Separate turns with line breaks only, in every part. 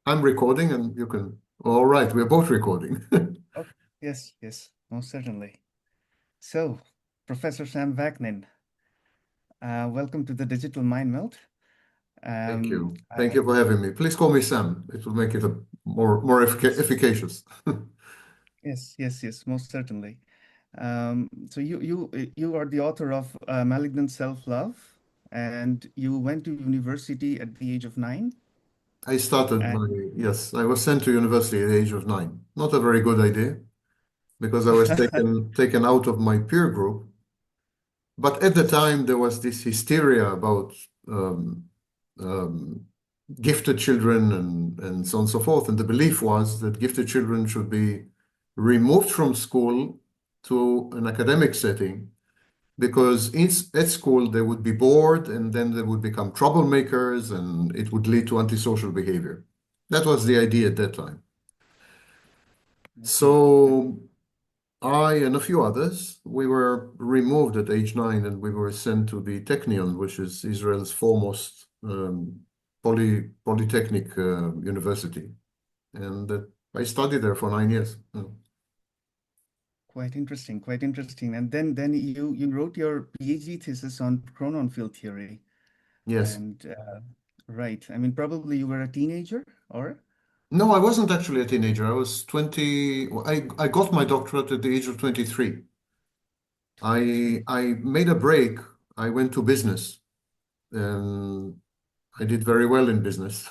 I'm recording and you can. All right, we're both recording.
Oh, yes, yes, most certainly. So, Professor Sam Vaknin, welcome to the Digital Mind Melt.
Thank
Um,
you. Thank
I,
you for having me. Please call me Sam. It will make it a more
yes,
efficacious.
yes, yes, yes, most certainly. So you are the author of Malignant Self-Love, and you went to university at the age of 9.
I started my,
And
yes, I was sent to university at the age of 9. Not a very good idea because I was taken out of my peer group. But at the time, there was this hysteria about um, um, gifted children and so on and so forth. And the belief was that gifted children should be removed from school to an academic setting because at school they would be bored and then they would become troublemakers and it would lead to antisocial behavior. That was the idea at that time.
I see.
So I and a few others, we were removed at age 9 and we were sent to the Technion, which is Israel's foremost polytechnic university. And I studied there for 9 years.
Quite interesting, quite interesting. And then you wrote your PhD thesis on pronoun field theory.
Yes.
And right, I mean, probably you were a teenager, or?
No, I wasn't actually a teenager. I was 20. I got my doctorate at the age of 23.
23.
I made a break. I went to business and I did very well in business.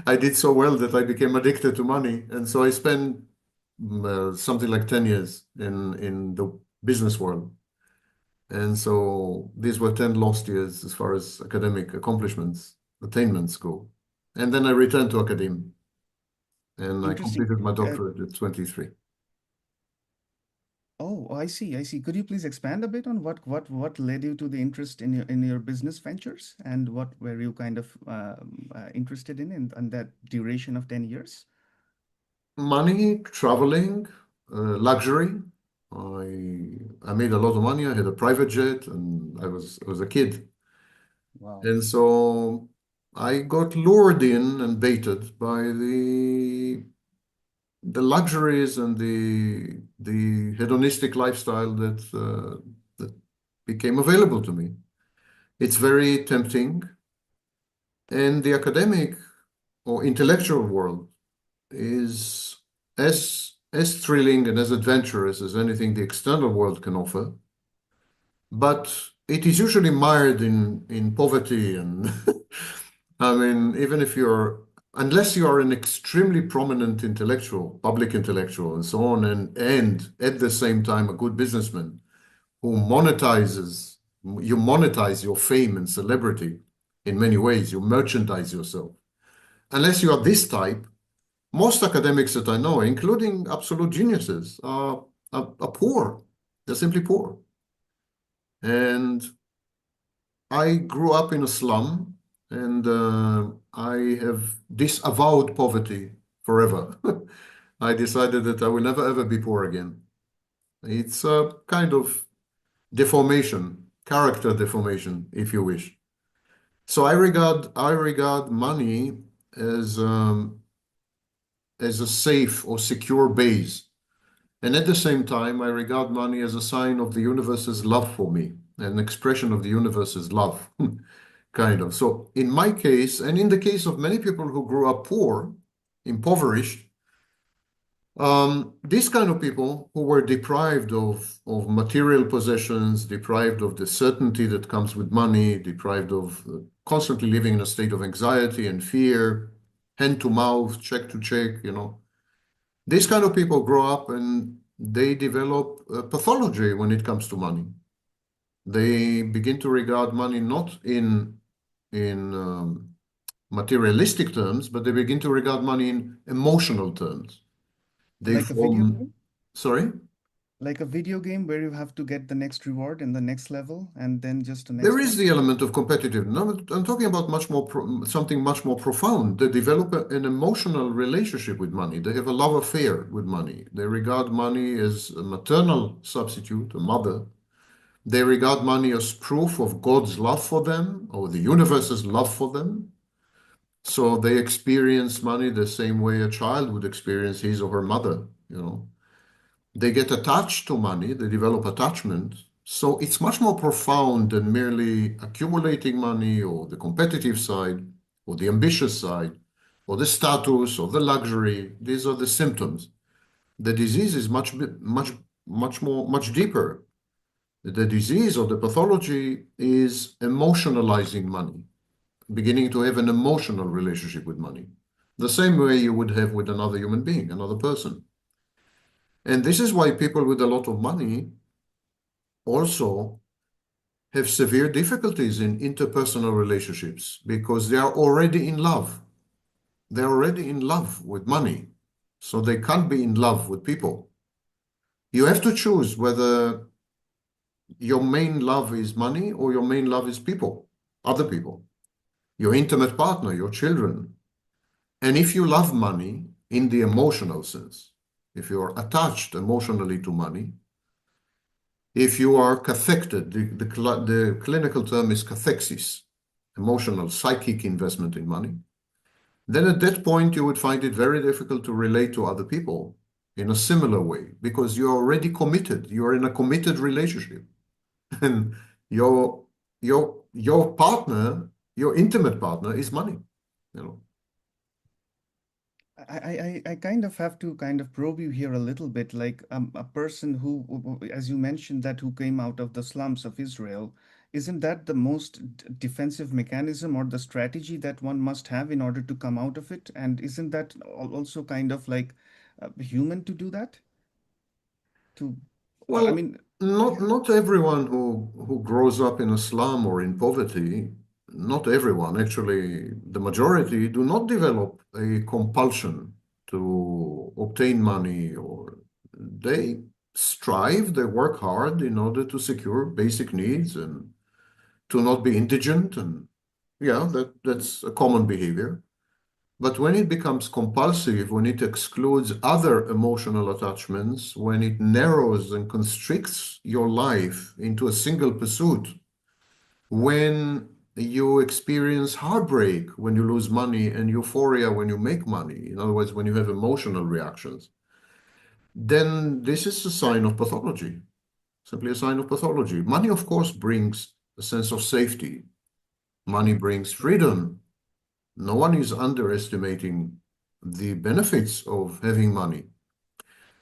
I did so well that I became addicted to money. And so I spent something like 10 years in the business world. And so these were 10 lost years as far as academic accomplishments, attainments go. And then I returned to academia and I
Interesting.
completed my
Uh,
doctorate at 23.
oh, I see. I see. Could you please expand a bit on what led you to the interest in your business ventures, and what were you kind of interested in that duration of 10 years?
Money, traveling, luxury. I made a lot of money. I had a private jet and I was a kid.
Wow.
And so I got lured in and baited by the luxuries and the hedonistic lifestyle that became available to me. It's very tempting, and the academic or intellectual world is as thrilling and as adventurous as anything the external world can offer, but it is usually mired in poverty and I mean, even if unless you are an extremely prominent intellectual, public intellectual, and so on, and at the same time a good businessman who you monetize your fame and celebrity in many ways, you merchandise yourself. Unless you are this type, most academics that I know, including absolute geniuses, are poor. They're simply poor. And I grew up in a slum and I have disavowed poverty forever. I decided that I will never ever be poor again. It's a kind of deformation, character deformation, if you wish. So I regard money as as a safe or secure base. And at the same time, I regard money as a sign of the universe's love for me, an expression of the universe's love, kind of. So, in my case, and in the case of many people who grew up poor, impoverished, these kind of people who were deprived of material possessions, deprived of the certainty that comes with money, deprived of constantly living in a state of anxiety and fear, hand to mouth, check to check, these kind of people grow up and they develop a pathology when it comes to money. They begin to regard money not in materialistic terms, but they begin to regard money in emotional terms. They
Like a video
form,
game?
sorry?
Like a video game where you have to get the next reward in the next level and then just the
There
next
is
one?
the element of competitive. No, I'm talking about something much more profound. They develop an emotional relationship with money. They have a love affair with money. They regard money as a maternal substitute, a mother. They regard money as proof of God's love for them or the universe's love for them. So they experience money the same way a child would experience his or her mother, you know. They get attached to money, they develop attachment. So it's much more profound than merely accumulating money or the competitive side or the ambitious side or the status or the luxury. These are the symptoms. The disease is much deeper. The disease or the pathology is emotionalizing money, beginning to have an emotional relationship with money, the same way you would have with another human being, another person. And this is why people with a lot of money also have severe difficulties in interpersonal relationships because they are already in love. They're already in love with money, so they can't be in love with people. You have to choose whether your main love is money or your main love is people, other people, your intimate partner, your children. And if you love money in the emotional sense, if you're attached emotionally to money, if you are cathected, the clinical term is cathexis, emotional, psychic investment in money, then at that point you would find it very difficult to relate to other people in a similar way because you're already committed. You're in a committed relationship. And your your partner, your intimate partner is money, you know.
I kind of have to kind of probe you here a little bit, like a person as you mentioned, that who came out of the slums of Israel, isn't that the most defensive mechanism or the strategy that one must have in order to come out of it? And isn't that also kind of like human to do that? To, I
Well,
mean, yeah.
not everyone who grows up in a slum or in poverty, not everyone, actually, the majority do not develop a compulsion to obtain money, or they strive, they work hard in order to secure basic needs and to not be indigent. And yeah, that's a common behavior. But when it becomes compulsive, when it excludes other emotional attachments, when it narrows and constricts your life into a single pursuit, when you experience heartbreak when you lose money and euphoria when you make money, in other words, when you have emotional reactions, then this is a sign of pathology, simply a sign of pathology. Money, of course, brings a sense of safety. Money brings freedom. No one is underestimating the benefits of having money.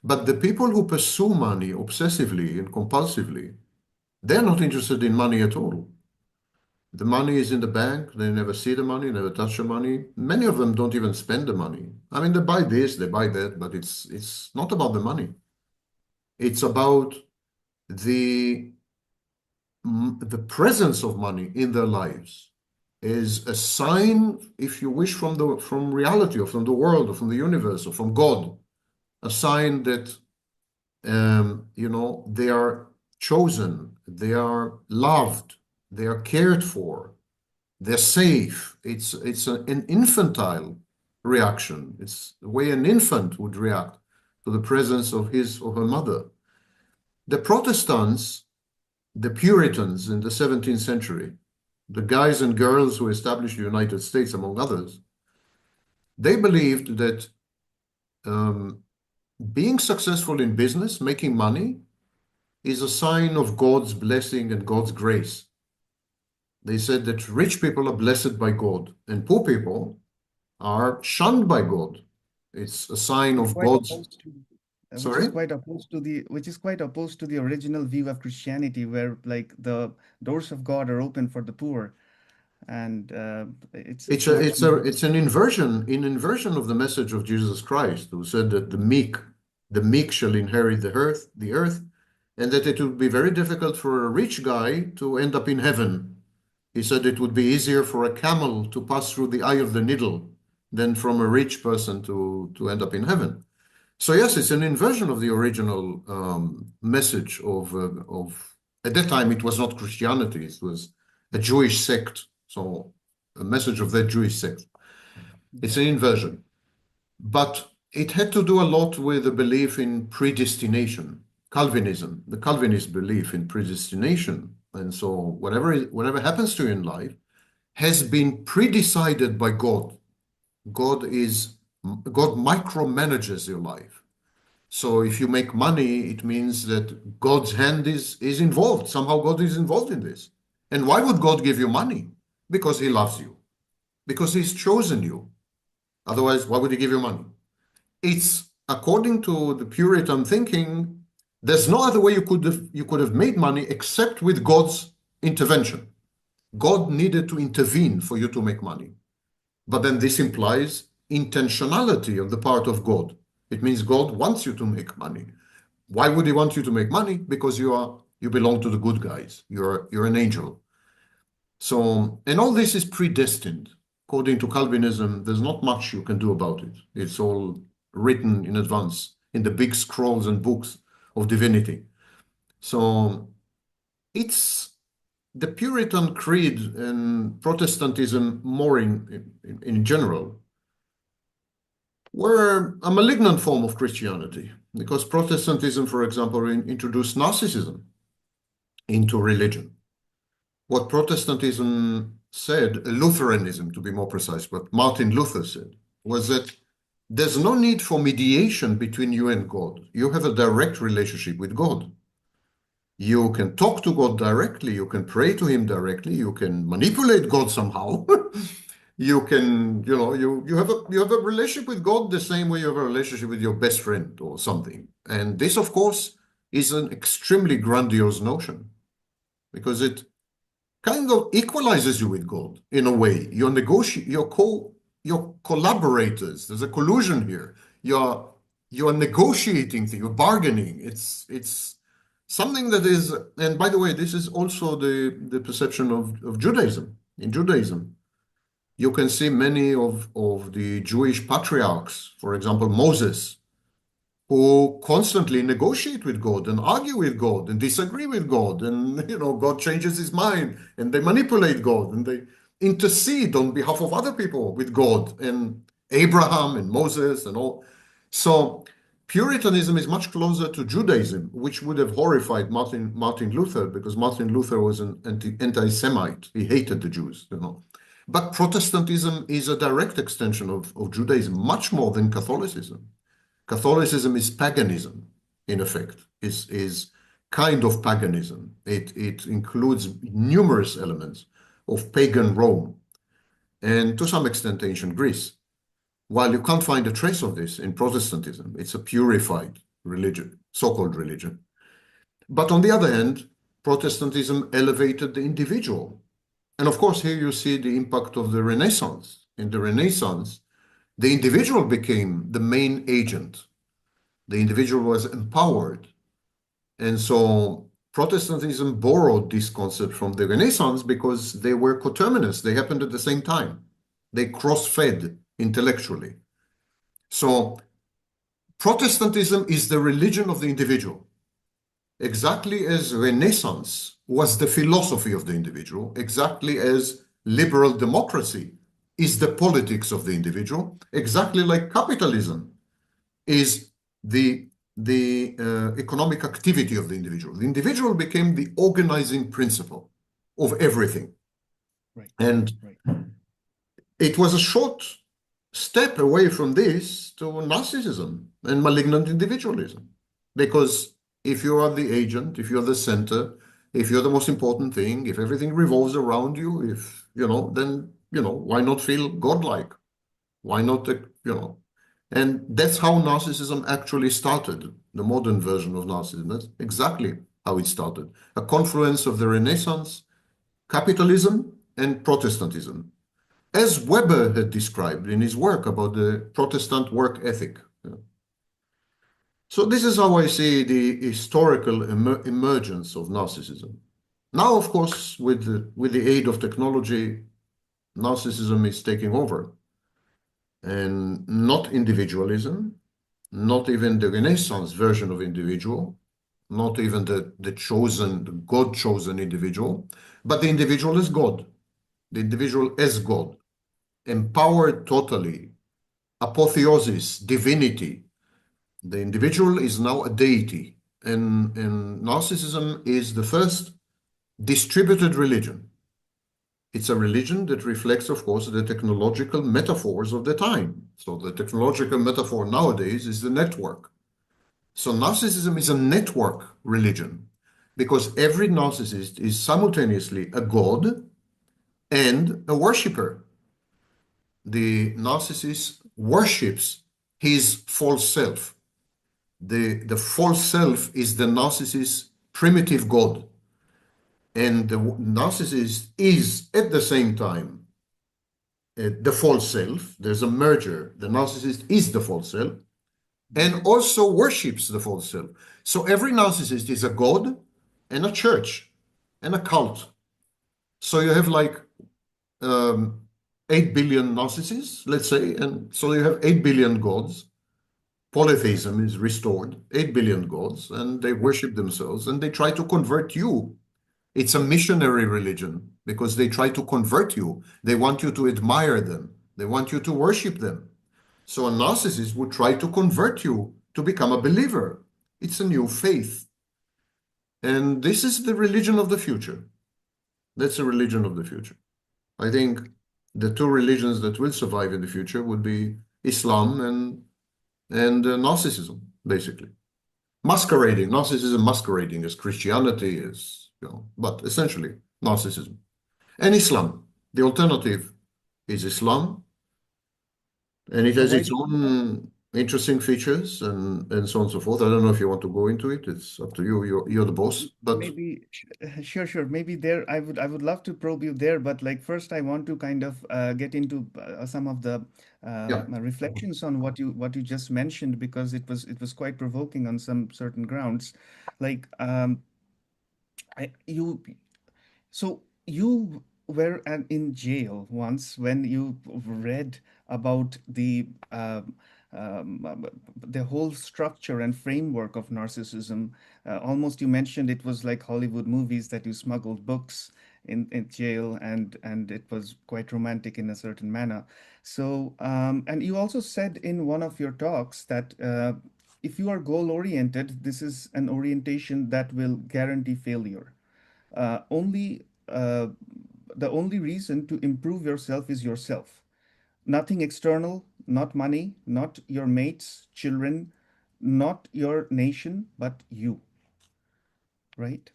But the people who pursue money obsessively and compulsively, they're not interested in money at all. The money is in the bank, they never see the money, never touch the money. Many of them don't even spend the money. I mean, they buy this, they buy that, but it's not about the money. It's about the the presence of money in their lives is a sign, if you wish, from reality or from the world or from the universe or from God, a sign that they are chosen, they are loved, they are cared for, they're safe. It's an infantile reaction. It's the way an infant would react to the presence of his or her mother. The Protestants, the Puritans in the 17th century, the guys and girls who established the United States, among others, they believed that being successful in business, making money, is a sign of God's blessing and God's grace. They said that rich people are blessed by God and poor people are shunned by God. It's a sign
Which is
of
quite
God's.
opposed to,
Sorry?
which is quite opposed to the original view of Christianity, where like the doors of God are open for the poor, and
It's
it's
a,
much
it's a,
more.
it's an inversion of the message of Jesus Christ, who said that the meek shall inherit the earth, and that it would be very difficult for a rich guy to end up in heaven. He said it would be easier for a camel to pass through the eye of the needle than from a rich person to end up in heaven. So yes, it's an inversion of the original message of at that time it was not Christianity, it was a Jewish sect. So a message of that Jewish sect. It's
Yeah.
an inversion, but it had to do a lot with the belief in predestination, Calvinism, the Calvinist belief in predestination, and so whatever happens to you in life has been pre-decided by God. God micromanages your life. So if you make money, it means that God's hand is involved. Somehow God is involved in this. And why would God give you money? Because he loves you, because he's chosen you. Otherwise, why would he give you money? It's according to the Puritan thinking, there's no other way you could have made money except with God's intervention. God needed to intervene for you to make money. But then this implies intentionality on the part of God. It means God wants you to make money. Why would he want you to make money? Because you belong to the good guys. You're an angel. So, and all this is predestined. According to Calvinism, there's not much you can do about it. It's all written in advance in the big scrolls and books of divinity. So it's the Puritan creed and Protestantism more in general were a malignant form of Christianity because Protestantism, for example, introduced narcissism into religion. What Protestantism said, Lutheranism to be more precise, what Martin Luther said, was that there's no need for mediation between you and God. You have a direct relationship with God. You can talk to God directly, you can pray to him directly, you can manipulate God somehow. You can, you have a relationship with God the same way you have a relationship with your best friend or something. And this, of course, is an extremely grandiose notion because it kind of equalizes you with God in a way. You're collaborators. There's a collusion here. You're negotiating things, you're bargaining. It's something that is, and by the way, this is also the perception of Judaism. In Judaism, you can see many of the Jewish patriarchs, for example, Moses, who constantly negotiate with God and argue with God and disagree with God. And, God changes his mind and they manipulate God and they intercede on behalf of other people with God and Abraham and Moses and all. So Puritanism is much closer to Judaism, which would have horrified Martin Luther because Martin Luther was an anti-Semite. He hated the Jews, But Protestantism is a direct extension of Judaism, much more than Catholicism. Catholicism is paganism, in effect, is kind of paganism. It includes numerous elements of pagan Rome and to some extent ancient Greece. While you can't find a trace of this in Protestantism, it's a purified religion, so-called religion. But on the other hand, Protestantism elevated the individual. And of course, here you see the impact of the Renaissance. In the Renaissance, the individual became the main agent. The individual was empowered. And so Protestantism borrowed this concept from the Renaissance because they were coterminous. They happened at the same time. They cross-fed intellectually. So Protestantism is the religion of the individual, exactly as Renaissance was the philosophy of the individual, exactly as liberal democracy is the politics of the individual, exactly like capitalism is the economic activity of the individual. The individual became the organizing principle of everything.
Right.
And
Right.
it was a short step away from this to narcissism and malignant individualism. Because if you are the agent, if you're the center, if you're the most important thing, if everything revolves around you, then, why not feel godlike? Why not, And that's how narcissism actually started, the modern version of narcissism. That's exactly how it started. A confluence of the Renaissance, capitalism, and Protestantism, as Weber had described in his work about the Protestant work ethic. So this is how I see the historical emergence of narcissism. Now, of course, with the aid of technology, narcissism is taking over. And not individualism, not even the Renaissance version of individual, not even the God-chosen individual, but the individual as God, the individual as God, empowered totally, apotheosis, divinity. The individual is now a deity, and narcissism is the first distributed religion. It's a religion that reflects, of course, the technological metaphors of the time. So the technological metaphor nowadays is the network. So narcissism is a network religion because every narcissist is simultaneously a god and a worshiper. The narcissist worships his false self. The false self is the narcissist's primitive god. And the narcissist is at the same time the false self. There's a merger. The narcissist is the false self and also worships the false self. So every narcissist is a god and a church and a cult. So you have like 8 billion narcissists, let's say, and so you have 8 billion gods. Polytheism is restored, 8 billion gods, and they worship themselves and they try to convert you. It's a missionary religion because they try to convert you. They want you to admire them. They want you to worship them. So a narcissist would try to convert you to become a believer. It's a new faith. And this is the religion of the future. That's the religion of the future. I think the two religions that will survive in the future would be Islam and Narcissism, basically. Masquerading, narcissism masquerading as Christianity is, but essentially narcissism. And Islam. The alternative is Islam, and it
So
has
why
its
do
own interesting features and so on and so forth. I don't know if you want to go into it. It's up to you. You're the boss. But
maybe sure, sure. Maybe there I would love to probe you there, but like first I want to kind of get into some of the
yeah.
reflections on what you just mentioned because it was quite provoking on some certain grounds. Like I you So you were in jail once when you read about the whole structure and framework of narcissism. Almost you mentioned it was like Hollywood movies that you smuggled books in jail and it was quite romantic in a certain manner. So and you also said in one of your talks that if you are goal oriented, this is an orientation that will guarantee failure. Only the only reason to improve yourself is yourself. Nothing external, not money, not your mates, children, not your nation, but you, right?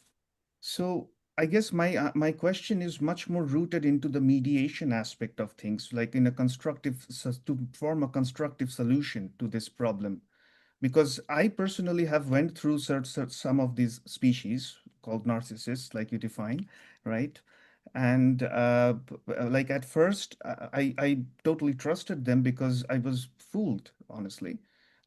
So I guess my question is much more rooted into the mediation aspect of things, like in a to form a constructive solution to this problem. Because I personally have went through some of these species called narcissists, like you define, right? And like at first, I totally trusted them because I was fooled, honestly.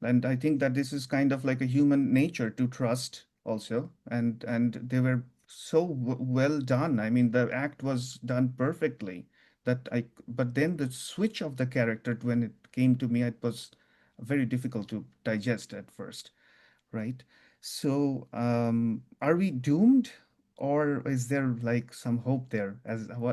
And I think that this is kind of like a human nature to trust also. And they were so well done. I mean, the act was done perfectly. But then the switch of the character when it came to me, it was very difficult to digest at first, right? So, are we doomed, or is there like some hope there?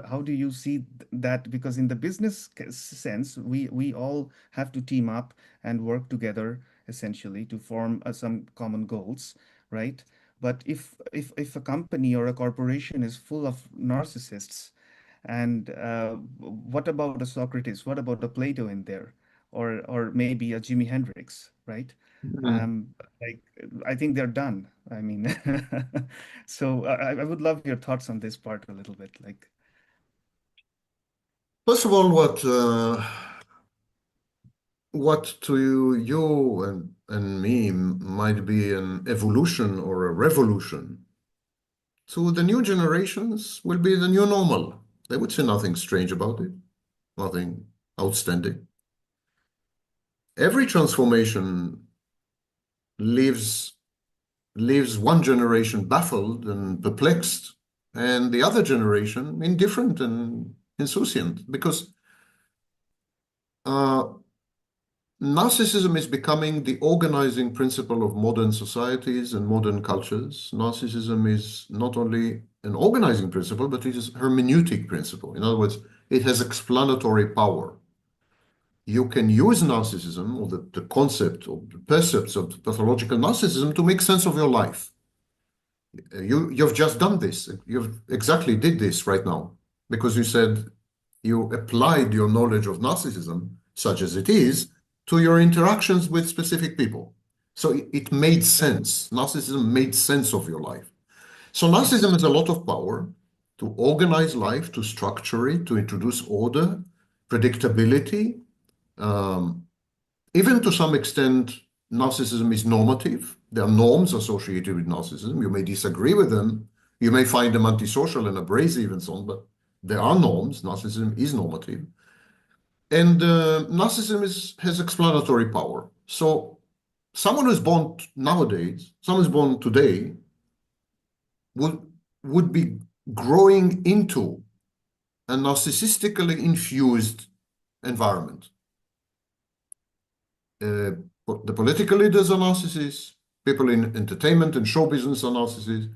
How do you see that? Because in the business sense, we all have to team up and work together essentially to form some common goals, right? But if a company or a corporation is full of narcissists, and what about a Socrates? What about a Plato in there? Or maybe a Jimi Hendrix, right?
Mm.
Um, like I think they're done. I mean, so I would love your thoughts on this part a little bit. Like,
First of all, what to you and me might be an evolution or a revolution to the new generations will be the new normal. They would say nothing strange about it, nothing outstanding. Every transformation leaves leaves one generation baffled and perplexed, and the other generation indifferent and insouciant because uh, narcissism is becoming the organizing principle of modern societies and modern cultures. Narcissism is not only an organizing principle, but it is a hermeneutic principle. In other words, it has explanatory power. You can use narcissism or the concept or the percepts of pathological narcissism to make sense of your life. You've just done this. You've exactly did this right now. because you said you applied your knowledge of narcissism, such as it is, to your interactions with specific people. So it made sense. Narcissism made sense of your life. So
Yes.
narcissism has a lot of power to organize life, to structure it, to introduce order, predictability. Um, Even to some extent, narcissism is normative. There are norms associated with narcissism. You may disagree with them. You may find them antisocial and abrasive and so on, but there are norms. Narcissism is normative. And narcissism has explanatory power. So someone who's born nowadays, someone who's born today, would, would be growing into a narcissistically infused environment. The political leaders are narcissists, people in entertainment and show business are narcissists,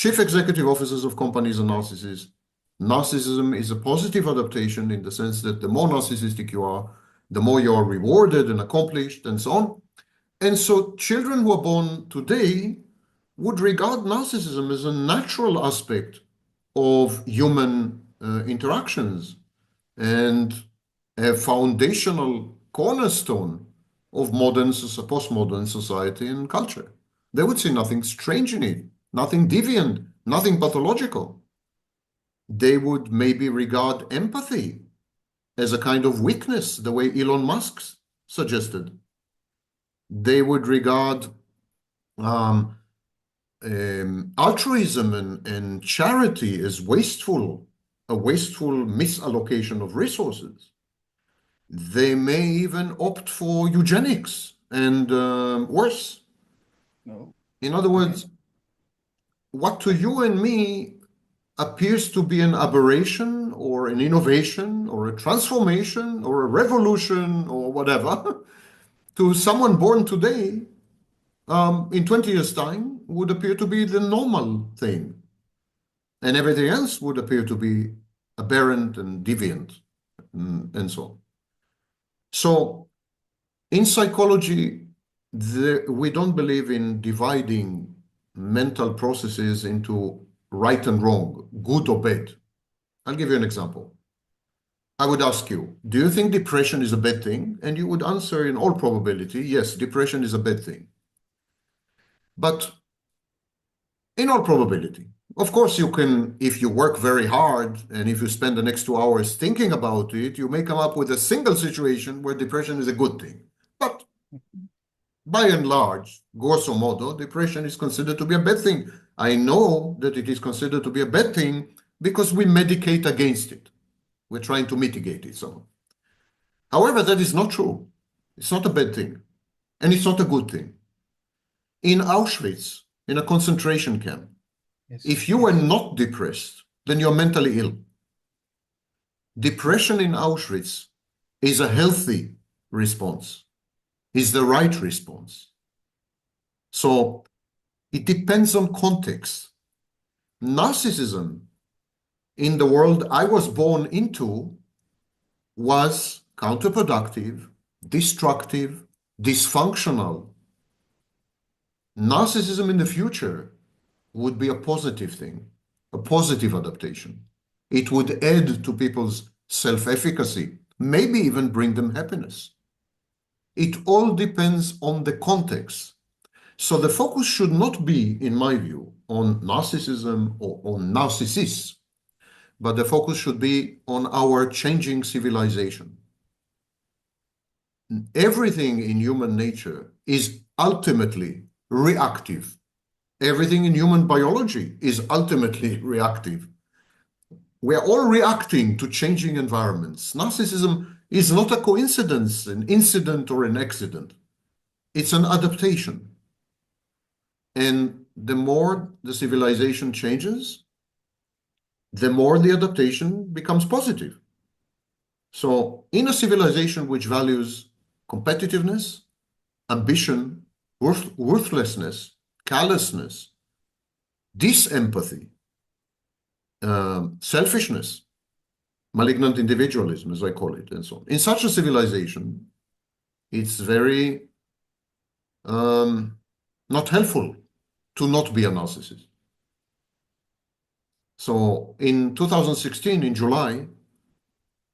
chief executive officers of companies are narcissists. Narcissism is a positive adaptation in the sense that the more narcissistic you are, the more you are rewarded and accomplished and so on. And so children who are born today would regard narcissism as a natural aspect of human interactions and a foundational cornerstone of postmodern society and culture. They would see nothing strange in it, nothing deviant, nothing pathological. They would maybe regard empathy as a kind of weakness, the way Elon Musk suggested. They would regard um, altruism and charity as wasteful, a wasteful misallocation of resources. They may even opt for eugenics and worse.
No.
In other
Okay.
words, what to you and me appears to be an aberration or an innovation or a transformation or a revolution or whatever, to someone born today, in 20 years' time, would appear to be the normal thing. And everything else would appear to be aberrant and deviant and so on. So in psychology, we don't believe in dividing mental processes into right and wrong, good or bad. I'll give you an example. I would ask you, do you think depression is a bad thing? And you would answer in all probability, yes, depression is a bad thing. But in all probability, of course, you can, if you work very hard and if you spend the next 2 hours thinking about it, you may come up with a single situation where depression is a good thing. But by and large, grosso modo, depression is considered to be a bad thing. I know that it is considered to be a bad thing because we medicate against it. We're trying to mitigate it somehow. However, that is not true. It's not a bad thing, and it's not a good thing. In Auschwitz, in a concentration camp,
Yes.
if you were
Yes.
not depressed, then you're mentally ill. Depression in Auschwitz is a healthy response, is the right response. So it depends on context. Narcissism in the world I was born into was counterproductive, destructive, dysfunctional. Narcissism in the future would be a positive thing, a positive adaptation. It would add to people's self-efficacy, maybe even bring them happiness. It all depends on the context. So the focus should not be, in my view, on narcissism or on narcissists, but the focus should be on our changing civilization. Everything in human nature is ultimately reactive. Everything in human biology is ultimately reactive. We are all reacting to changing environments. Narcissism is not a coincidence, an incident, or an accident. It's an adaptation. And the more the civilization changes, the more the adaptation becomes positive. So, in a civilization which values competitiveness, ambition, worthlessness, callousness, disempathy, selfishness, malignant individualism, as I call it, and so on. In such a civilization, it's very not helpful to not be a narcissist. So in 2016, in July,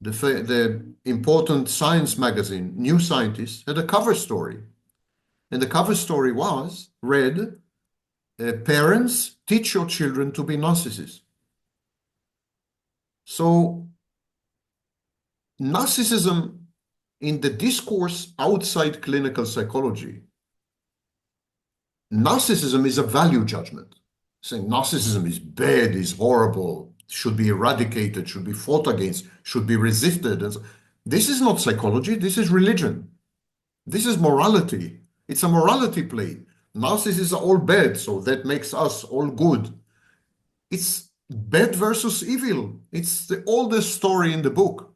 the important science magazine, New Scientist, had a cover story. And the cover story read, Parents, teach your children to be narcissists. So narcissism in the discourse outside clinical psychology, narcissism is a value judgment. Saying narcissism is bad, is horrible, should be eradicated, should be fought against, should be resisted. And this is not psychology, this is religion. This is morality. It's a morality play. Narcissists are all bad, so that makes us all good. It's bad versus evil. It's the oldest story in the book.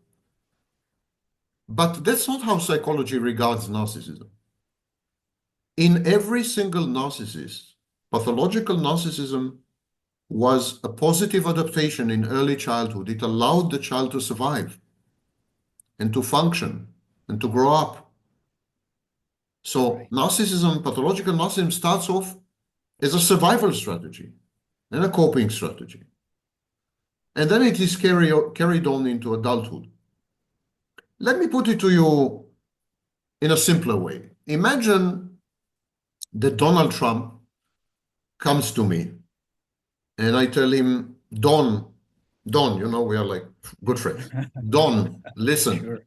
But that's not how psychology regards narcissism. In every single narcissist, pathological narcissism was a positive adaptation in early childhood. It allowed the child to survive and to function and to grow up. So narcissism, pathological narcissism starts off as a survival strategy and a coping strategy. And then it is carried on into adulthood. Let me put it to you in a simpler way. Imagine that Donald Trump comes to me and I tell him, Don, we are like good friends. Don, listen.
Sure.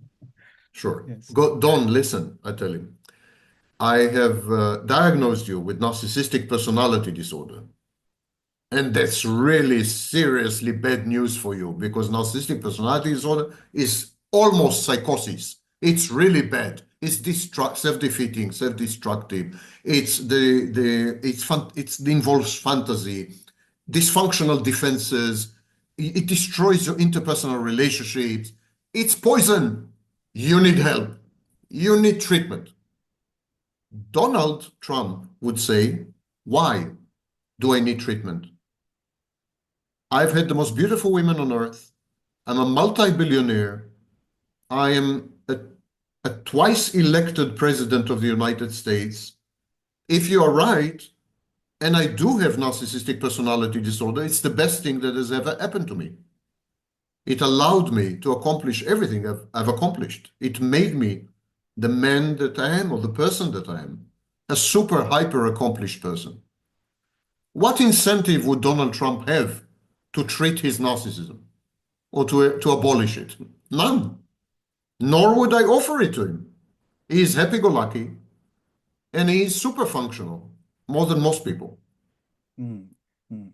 Sure.
Yes.
Don, listen, I tell him. I have diagnosed you with narcissistic personality disorder. And that's really seriously bad news for you because narcissistic personality disorder is almost psychosis. It's really bad. It's self-defeating, self-destructive. It involves fantasy, dysfunctional defenses. It destroys your interpersonal relationships. It's poison. You need help. You need treatment. Donald Trump would say, why do I need treatment? I've had the most beautiful women on earth. I'm a multi-billionaire. I am a twice elected president of the United States. If you are right, and I do have narcissistic personality disorder, it's the best thing that has ever happened to me. It allowed me to accomplish everything I've accomplished. It made me the man that I am or the person that I am, a super hyper accomplished person. What incentive would Donald Trump have to treat his narcissism or to abolish it? None. Nor would I offer it to him. He is happy-go-lucky and he is super functional, more than most people.
Mm, mm.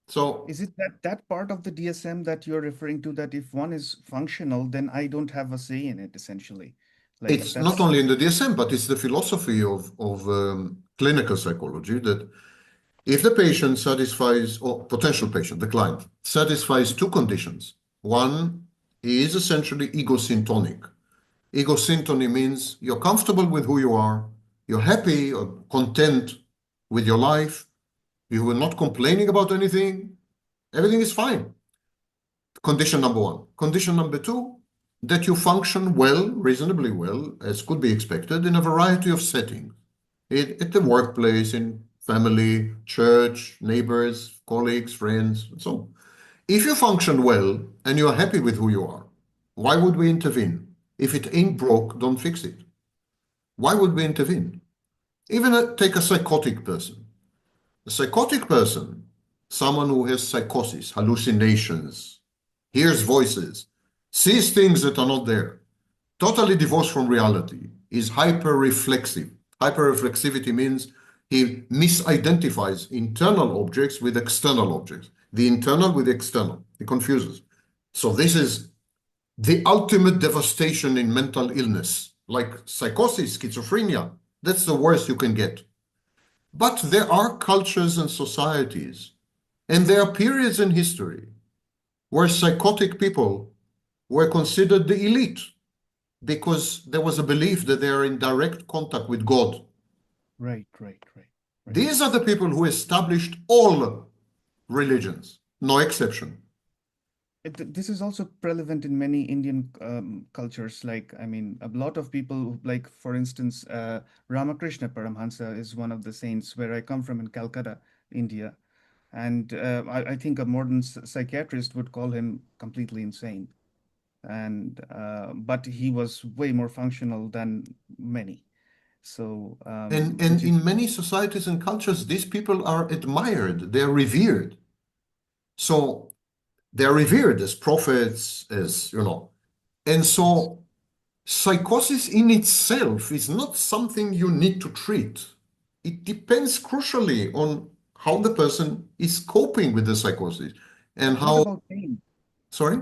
So
Is it that part of the DSM that you're referring to, that if one is functional, then I don't have a say in it, essentially? Like
it's not
that's
only in the DSM, but it's the philosophy of clinical psychology that if the patient satisfies, or potential patient, the client, satisfies two conditions. One is essentially egosyntonic. Egosyntony means you're comfortable with who you are, you're happy or content with your life, you are not complaining about anything, everything is fine. Condition number one. Condition number two, that you function well, reasonably well, as could be expected, in a variety of settings. At the workplace, in family, church, neighbors, colleagues, friends, and so on. If you function well and you're happy with who you are, why would we intervene? If it ain't broke, don't fix it. Why would we intervene? Even take a psychotic person. A psychotic person, someone who has psychosis, hallucinations, hears voices, sees things that are not there, totally divorced from reality, is hyper-reflexive. Hyper-reflexivity means he misidentifies internal objects with external objects, the internal with the external. He confuses. So this is the ultimate devastation in mental illness, like psychosis, schizophrenia. That's the worst you can get. But there are cultures and societies, and there are periods in history where psychotic people were considered the elite because there was a belief that they are in direct contact with God.
right, right, right, right.
These are the people who established all religions, no exception.
This is also prevalent in many Indian cultures. Like, I mean, a lot of people, like, for instance, Ramakrishna Paramhansa is one of the saints where I come from in Calcutta, India. And I think a modern psychiatrist would call him completely insane. And but he was way more functional than many. So,
And
which is
in many societies and cultures, these people are admired, they're revered. So they're revered as prophets, as, And
yes,
so psychosis in itself is not something you need to treat. It depends crucially on how the person is coping with the psychosis and
what
how,
about pain?
sorry?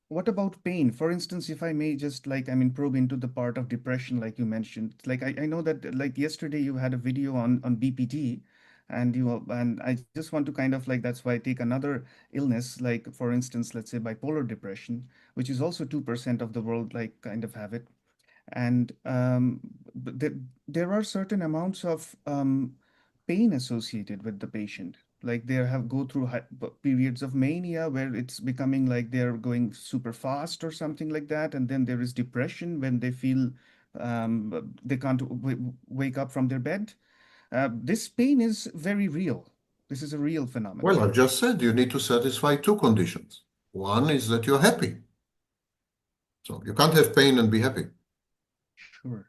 What about pain? For instance, if I may just like, I mean, probe into the part of depression, like you mentioned. Like I know that like yesterday you had a video on BPT, and and I just want to kind of like that's why I take another illness, like for instance, let's say bipolar depression, which is also 2% of the world like kind of have it. And but there are certain amounts of pain associated with the patient, like they have go through periods of mania where it's becoming like they're going super fast or something like that, and then there is depression when they feel they can't wake up from their bed. This pain is very real. This is a real
Well,
phenomenon.
I've just said you need to satisfy two conditions. One is that you're happy. So you can't have pain and be happy.
Sure.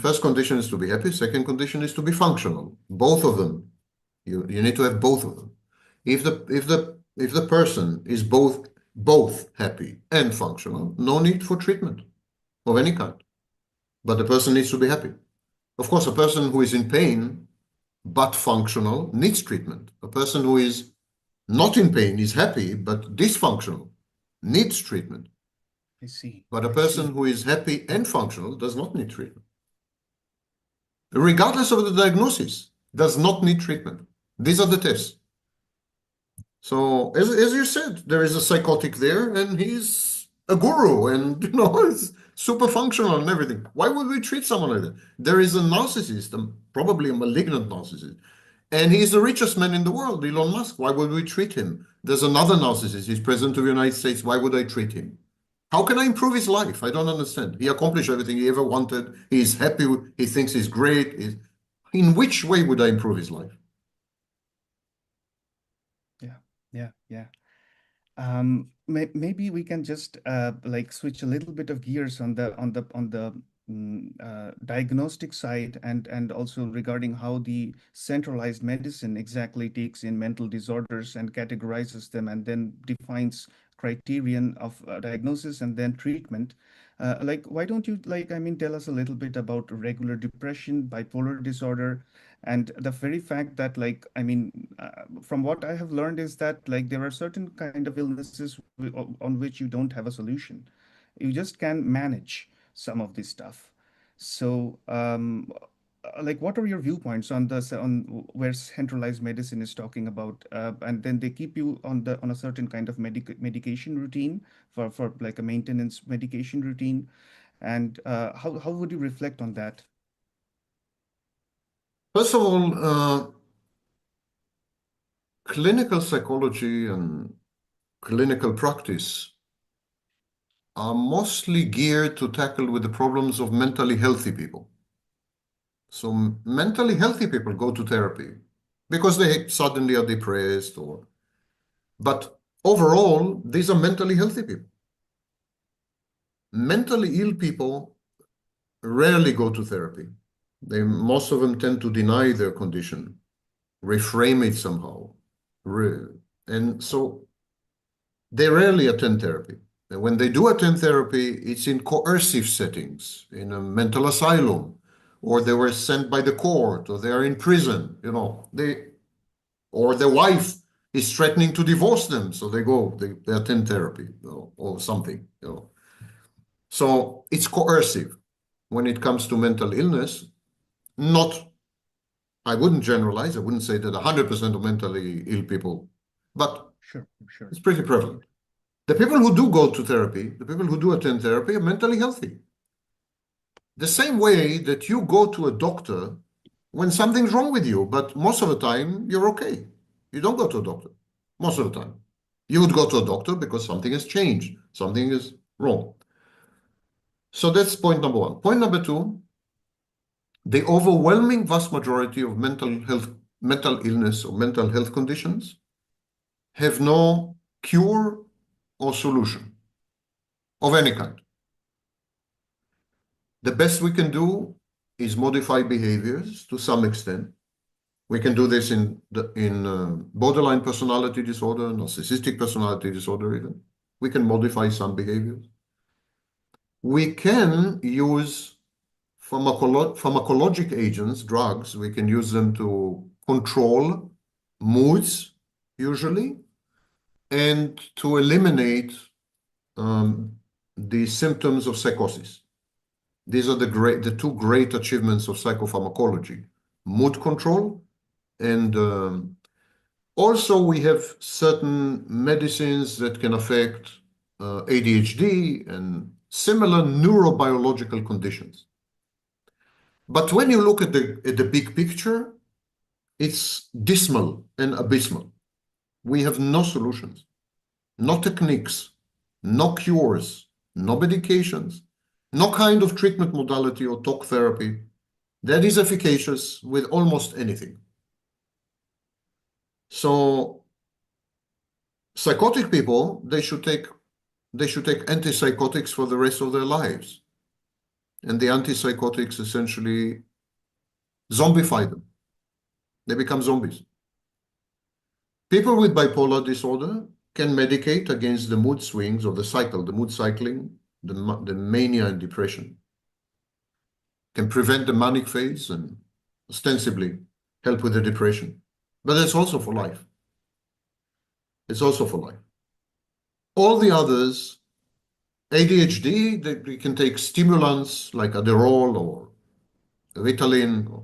First condition is to be happy. Second condition is to be functional. Both of them. You need to have both of them. If the person is both happy and functional, no need for treatment of any kind. But the person needs to be happy. Of course, a person who is in pain but functional needs treatment. A person who is not in pain is happy but dysfunctional needs treatment.
I see.
But a
I
person
see.
who is happy and functional does not need treatment, regardless of the diagnosis, does not need treatment. These are the tests. So, as you said, there is a psychotic there, and he's a guru, and is super functional and everything. Why would we treat someone like that? There is a narcissist, probably a malignant narcissist, and he's the richest man in the world, Elon Musk. Why would we treat him? There's another narcissist. He's president of the United States. Why would I treat him? How can I improve his life? I don't understand. He accomplished everything he ever wanted. He's happy. He thinks he's great. In which way would I improve his life?
Yeah. Yeah. Yeah. Maybe we can just like switch a little bit of gears on the diagnostic side, and also regarding how the centralized medicine exactly takes in mental disorders and categorizes them and then defines criterion of diagnosis and then treatment. Like, why don't you like, I mean, tell us a little bit about regular depression, bipolar disorder, and the very fact that like, I mean, from what I have learned is that like there are certain kind of illnesses on which you don't have a solution. You just can manage some of this stuff. So, like, what are your viewpoints on on where centralized medicine is talking about, and then they keep you on the on a certain kind of medication routine for like a maintenance medication routine, and how would you reflect on that?
First of all, clinical psychology and clinical practice are mostly geared to tackle with the problems of mentally healthy people. So mentally healthy people go to therapy because they suddenly are depressed but overall, these are mentally healthy people. Mentally ill people rarely go to therapy. Most of them tend to deny their condition, reframe it somehow. And so they rarely attend therapy. And when they do attend therapy, it's in coercive settings, in a mental asylum, or they were sent by the court, or they are in prison, or their wife is threatening to divorce them, so they attend therapy, or something, So it's coercive when it comes to mental illness. Not, I wouldn't generalize. I wouldn't say that 100% of mentally ill people, but
Sure, sure.
it's pretty prevalent. The people who do go to therapy, the people who do attend therapy are mentally healthy. The same way that you go to a doctor when something's wrong with you, but most of the time you're okay. You don't go to a doctor most of the time. You would go to a doctor because something has changed, something is wrong. So that's point number one. Point number two, the overwhelming vast majority of mental health mental illness or mental health conditions have no cure or solution of any kind. The best we can do is modify behaviors to some extent. We can do this in borderline personality disorder, narcissistic personality disorder even. We can modify some behaviors. We can use pharmacologic agents, drugs. We can use them to control moods, usually, and to eliminate the symptoms of psychosis. These are the two great achievements of psychopharmacology: mood control, and also we have certain medicines that can affect ADHD and similar neurobiological conditions. But when you look at the big picture, it's dismal and abysmal. We have no solutions, no techniques, no cures, no medications, no kind of treatment modality or talk therapy that is efficacious with almost anything. So psychotic people, they should take antipsychotics for the rest of their lives. And the antipsychotics essentially zombify them. They become zombies. People with bipolar disorder can medicate against the mood swings of the cycle, the mood cycling, the mania and depression. Can prevent the manic phase and ostensibly help with the depression. But it's also for life. It's also for life. All the others, ADHD, they can take stimulants like Adderall or Ritalin.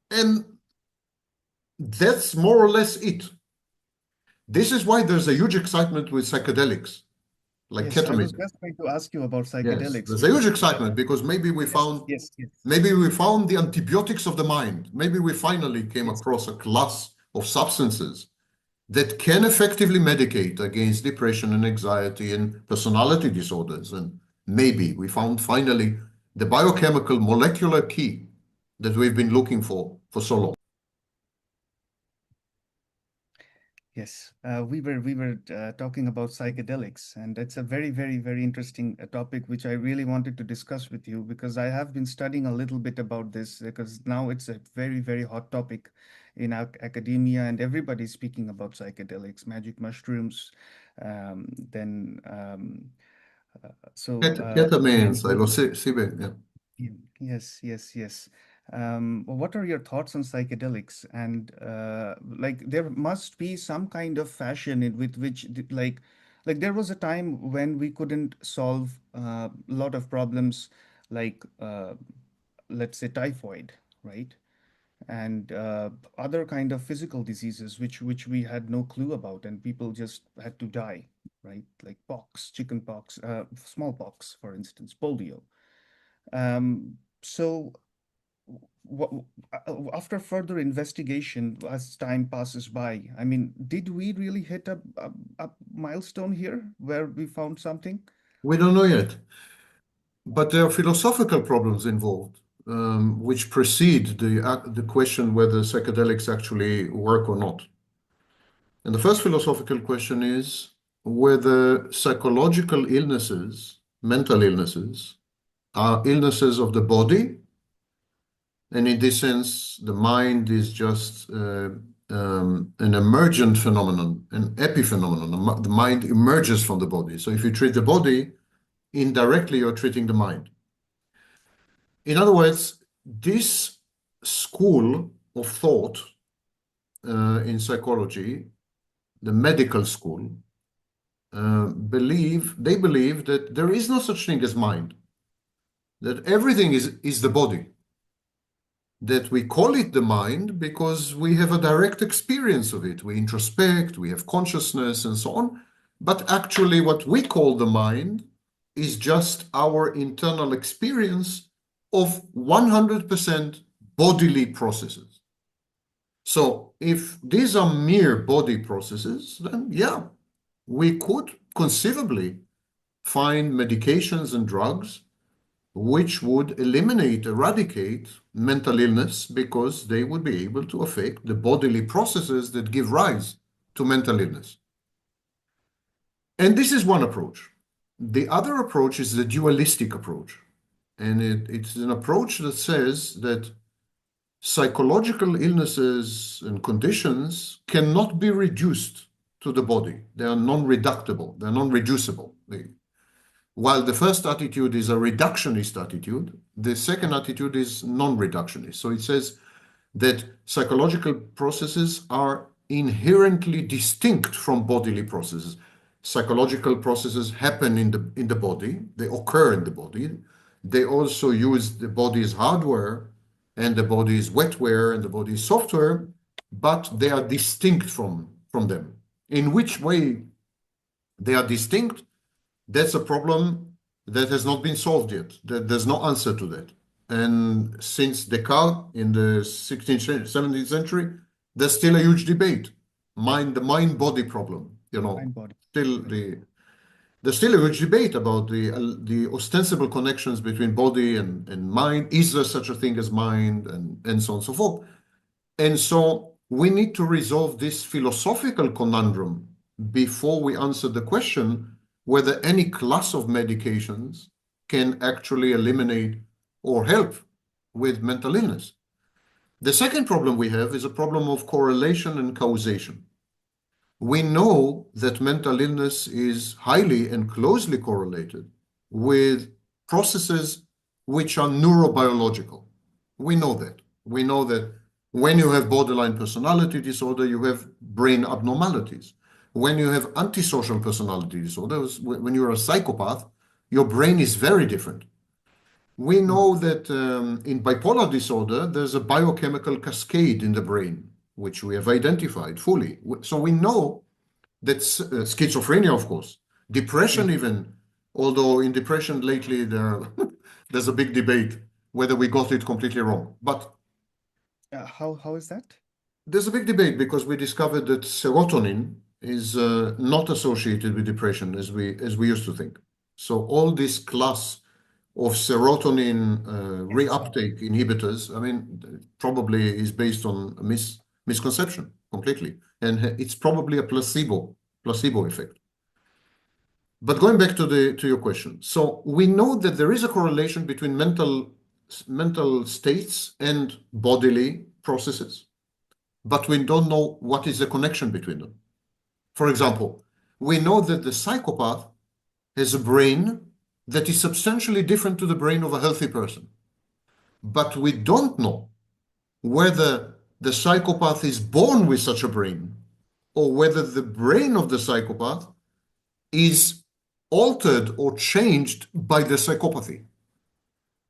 And that's more or less it. This is why there's a huge excitement with psychedelics, like
Yes, I was
ketamine.
just going to ask you about
Yes,
psychedelics
there's a huge
because
excitement because maybe we found
yes,
the antibiotics of the mind. Maybe we finally came
yes.
across a class of substances that can effectively medicate against depression and anxiety and personality disorders. And maybe we found finally the biochemical molecular key that we've been looking for so long.
Yes, we were talking about psychedelics, and it's a very interesting topic which I really wanted to discuss with you because I have been studying a little bit about this because now it's a very hot topic in academia, and everybody's speaking about psychedelics, magic mushrooms, then
Ketamine,
and
psilocybin, yeah.
yes. What are your thoughts on psychedelics? And like, there must be some kind of fashion in with which, like there was a time when we couldn't solve a lot of problems, like let's say typhoid, right? And other kind of physical diseases which we had no clue about, and people just had to die, right? Like pox, chicken pox, smallpox, for instance, polio. So after further investigation, as time passes by, I mean, did we really hit a milestone here where we found something?
We don't know yet, but there are philosophical problems involved, which precede the question whether psychedelics actually work or not. And the first philosophical question is whether psychological illnesses, mental illnesses, are illnesses of the body. And in this sense, the mind is just an emergent phenomenon, an epiphenomenon. The mind emerges from the body. So if you treat the body, indirectly you're treating the mind. In other words, this school of thought in psychology, the medical school, believe that there is no such thing as mind, that everything is the body, that we call it the mind because we have a direct experience of it. We introspect, we have consciousness and so on. But actually what we call the mind is just our internal experience of 100% bodily processes. So if these are mere body processes, then yeah, we could conceivably find medications and drugs which would eliminate, eradicate mental illness because they would be able to affect the bodily processes that give rise to mental illness. And this is one approach. The other approach is the dualistic approach. And it's an approach that says that psychological illnesses and conditions cannot be reduced to the body. They are non-reductible, they're non-reducible. While the first attitude is a reductionist attitude, the second attitude is non-reductionist. So it says that psychological processes are inherently distinct from bodily processes. Psychological processes happen in the body, they occur in the body. They also use the body as hardware, and the body is wetware, and the body is software, but they are distinct from them. In which way they are distinct? That's a problem that has not been solved yet. There's no answer to that. And since Descartes in the 16th, 17th century, there's still a huge debate. The mind-body problem,
Mind-body.
there's still a huge debate about the ostensible connections between body and mind. Is there such a thing as mind, and so on and so forth? And so we need to resolve this philosophical conundrum before we answer the question whether any class of medications can actually eliminate or help with mental illness. The second problem we have is a problem of correlation and causation. We know that mental illness is highly and closely correlated with processes which are neurobiological. We know that. We know that when you have borderline personality disorder, you have brain abnormalities. When you have antisocial personality disorders, when you're a psychopath, your brain is very different. We know that in bipolar disorder, there's a biochemical cascade in the brain, which we have identified fully. So we know that schizophrenia, of course, depression even, although in depression lately there's a big debate whether we got it completely wrong. But
how is that?
there's a big debate because we discovered that serotonin is not associated with depression as we used to think. So all this class of serotonin reuptake inhibitors, I mean, probably is based on a misconception completely, and it's probably a placebo effect. But going back to your question, so we know that there is a correlation between mental states and bodily processes, but we don't know what is the connection between them. For example, we know that the psychopath has a brain that is substantially different to the brain of a healthy person. But we don't know whether the psychopath is born with such a brain or whether the brain of the psychopath is altered or changed by the psychopathy.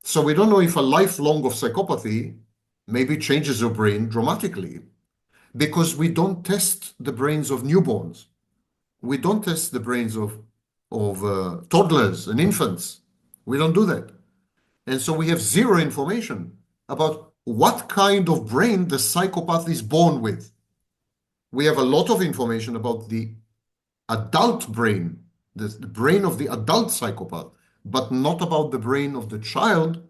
So we don't know if a lifelong of psychopathy maybe changes your brain dramatically, because we don't test the brains of newborns. We don't test the brains of toddlers and infants. We don't do that. And so we have zero information about what kind of brain the psychopath is born with. We have a lot of information about the adult brain, the brain of the adult psychopath, but not about the brain of the child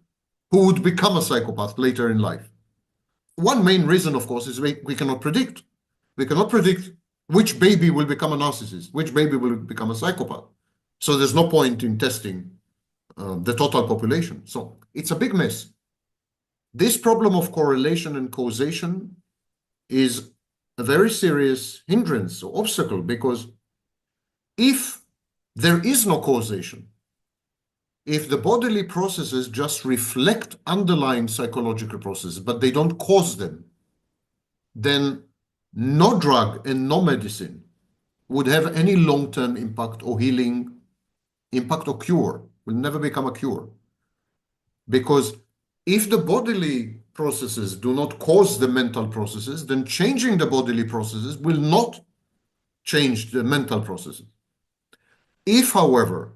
who would become a psychopath later in life. One main reason, of course, is we cannot predict. We cannot predict which baby will become a narcissist, which baby will become a psychopath. So there's no point in testing the total population. So it's a big mess. This problem of correlation and causation is a very serious hindrance or obstacle, because if there is no causation, if the bodily processes just reflect underlying psychological processes, but they don't cause them, then no drug and no medicine would have any long-term impact or healing impact or cure, will never become a cure. Because if the bodily processes do not cause the mental processes, then changing the bodily processes will not change the mental processes. If, however,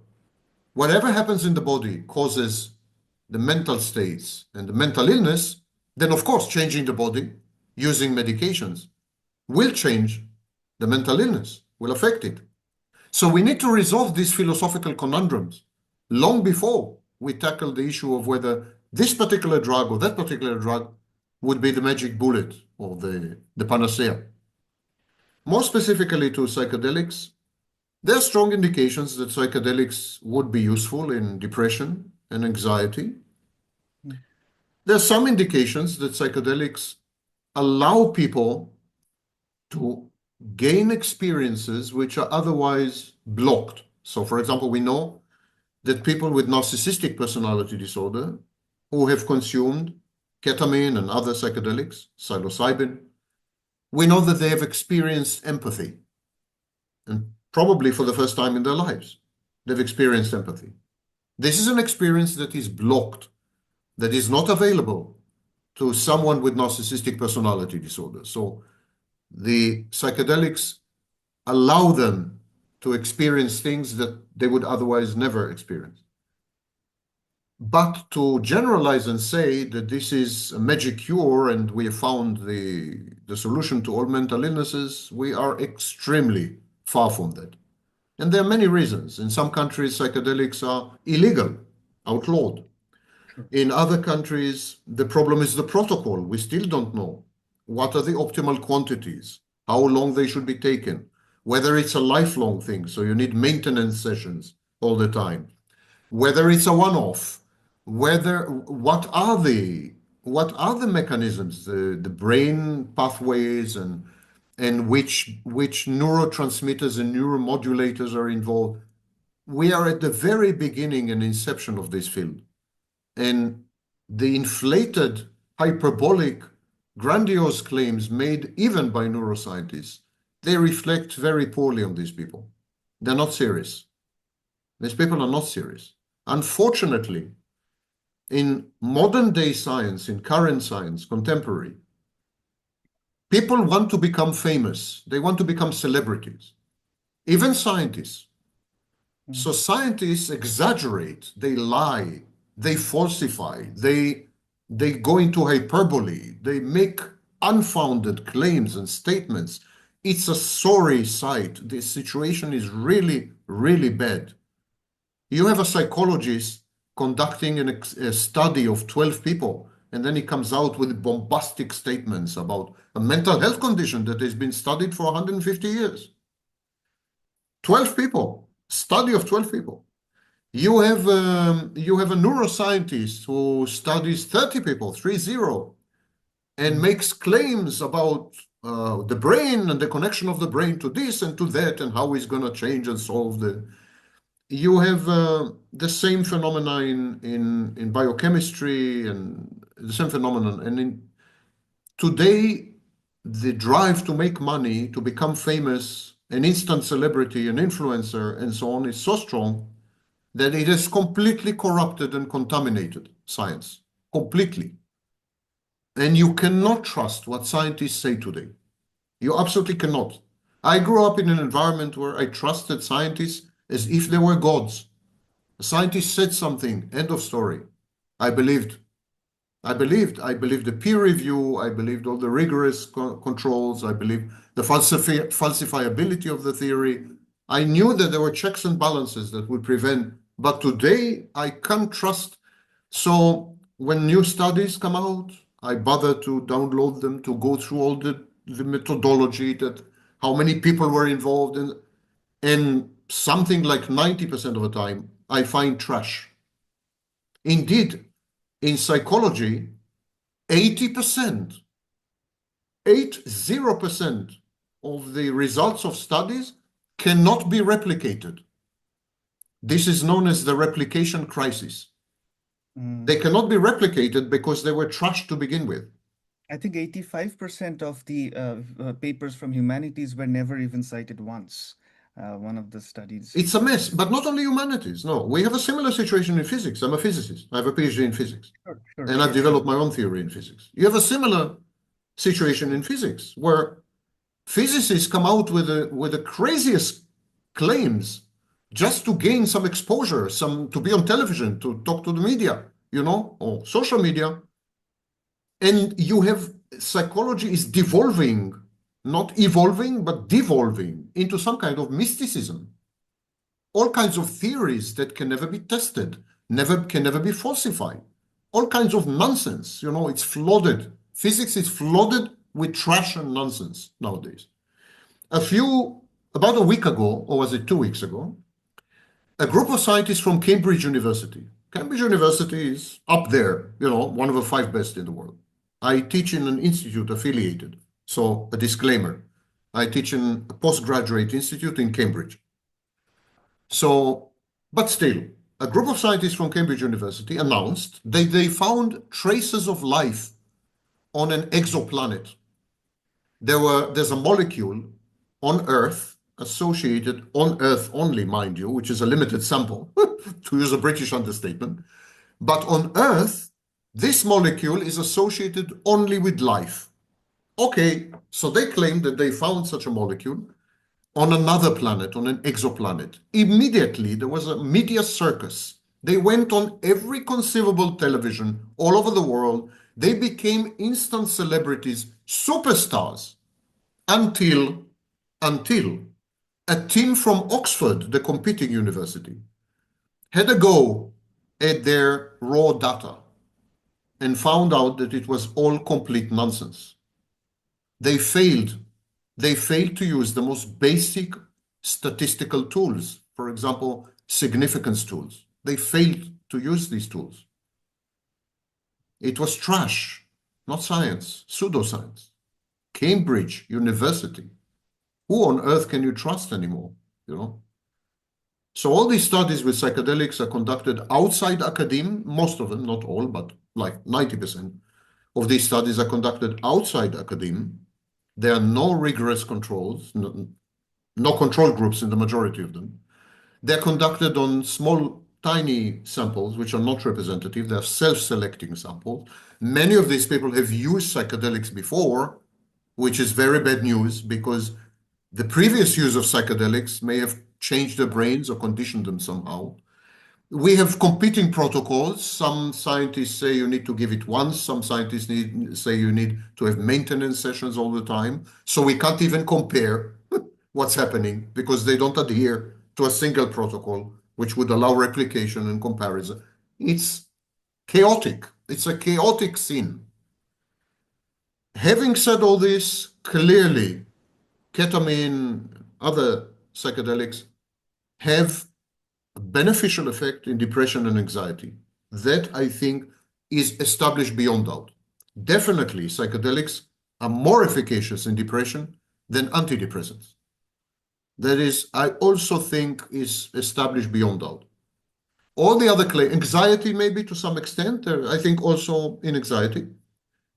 whatever happens in the body causes the mental states and the mental illness, then of course changing the body using medications will change the mental illness, will affect it. So we need to resolve these philosophical conundrums long before we tackle the issue of whether this particular drug or that particular drug would be the magic bullet or the panacea. More specifically to psychedelics, there are strong indications that psychedelics would be useful in depression and anxiety.
Mm.
There are some indications that psychedelics allow people to gain experiences which are otherwise blocked. So, for example, we know that people with narcissistic personality disorder who have consumed ketamine and other psychedelics, psilocybin, we know that they have experienced empathy, and probably for the first time in their lives, they've experienced empathy. This is an experience that is blocked, that is not available to someone with narcissistic personality disorder. So the psychedelics allow them to experience things that they would otherwise never experience. But to generalize and say that this is a magic cure and we have found the solution to all mental illnesses, we are extremely far from that. And there are many reasons. In some countries, psychedelics are illegal, outlawed.
Sure.
In other countries, the problem is the protocol. We still don't know what are the optimal quantities, how long they should be taken, whether it's a lifelong thing, so you need maintenance sessions all the time, whether it's a one-off, what are the mechanisms, the brain pathways and which neurotransmitters and neuromodulators are involved. We are at the very beginning and inception of this field. And the inflated, hyperbolic, grandiose claims made even by neuroscientists, they reflect very poorly on these people. They're not serious. These people are not serious. Unfortunately, in modern day science, in current science, contemporary, people want to become famous. They want to become celebrities, even scientists. So scientists exaggerate, they lie, they falsify, they go into hyperbole, they make unfounded claims and statements. It's a sorry sight. The situation is really, really bad. You have a psychologist conducting a study of 12 people, and then he comes out with bombastic statements about a mental health condition that has been studied for 150 years. 12 people, study of 12 people. You have a neuroscientist who studies 30 people, 30, and makes claims about the brain and the connection of the brain to this and to that and how it's going to change and solve the. You have the same phenomena in biochemistry and the same phenomenon. And today, the drive to make money, to become famous, an instant celebrity, an influencer, and so on is so strong that it has completely corrupted and contaminated science, completely. And you cannot trust what scientists say today. You absolutely cannot. I grew up in an environment where I trusted scientists as if they were gods. A scientist said something, end of story. I believed. I believed the peer review. I believed all the rigorous controls. I believed the falsifiability of the theory. I knew that there were checks and balances that would prevent, but today I can't trust. So when new studies come out, I bother to download them, to go through all the methodology, that how many people were involved in, and something like 90% of the time, I find trash. Indeed, in psychology, 80%, 80% of the results of studies cannot be replicated. This is known as the replication crisis. They cannot be replicated because they were trash to begin with.
I think 85% of the papers from humanities were never even cited once. One of the studies.
It's a mess, but not only humanities. No, we have a similar situation in physics. I'm a physicist. I have a PhD in physics. And I've developed my own theory in physics. You have a similar situation in physics where physicists come out with the craziest claims just to gain some exposure, to be on television, to talk to the media, or social media. And you have psychology is devolving, not evolving, but devolving into some kind of mysticism. All kinds of theories that can never be tested, can never be falsified. All kinds of nonsense, it's flooded. Physics is flooded with trash and nonsense nowadays. About a week ago, or was it 2 weeks ago, a group of scientists from Cambridge University. Cambridge University is up there, one of the five best in the world. I teach in an institute affiliated. So a disclaimer, I teach in a postgraduate institute in Cambridge. So, but still, a group of scientists from Cambridge University announced they found traces of life on an exoplanet. There's a molecule on Earth associated on Earth only, mind you, which is a limited sample, to use a British understatement. But on Earth, this molecule is associated only with life. Okay, so they claim that they found such a molecule on another planet, on an exoplanet. Immediately, there was a media circus. They went on every conceivable television all over the world. They became instant celebrities, superstars, until a team from Oxford, the competing university, had a go at their raw data and found out that it was all complete nonsense. They failed. They failed to use the most basic statistical tools, for example, significance tools. They failed to use these tools. It was trash, not science, pseudoscience. Cambridge University. Who on earth can you trust anymore? So all these studies with psychedelics are conducted outside academia. Most of them, not all, but like 90% of these studies are conducted outside academia. There are no rigorous controls, no control groups in the majority of them. They're conducted on small, tiny samples, which are not representative. They're self-selecting samples. Many of these people have used psychedelics before, which is very bad news because the previous use of psychedelics may have changed their brains or conditioned them somehow. We have competing protocols. Some scientists say you need to give it once. Some scientists say you need to have maintenance sessions all the time. So we can't even compare what's happening because they don't adhere to a single protocol, which would allow replication and comparison. It's chaotic. It's a chaotic scene. Having said all this, clearly, ketamine, other psychedelics have a beneficial effect in depression and anxiety. That, I think, is established beyond doubt. Definitely, psychedelics are more efficacious in depression than antidepressants. That is, I also think, is established beyond doubt. All the other claims, anxiety maybe to some extent, I think also in anxiety.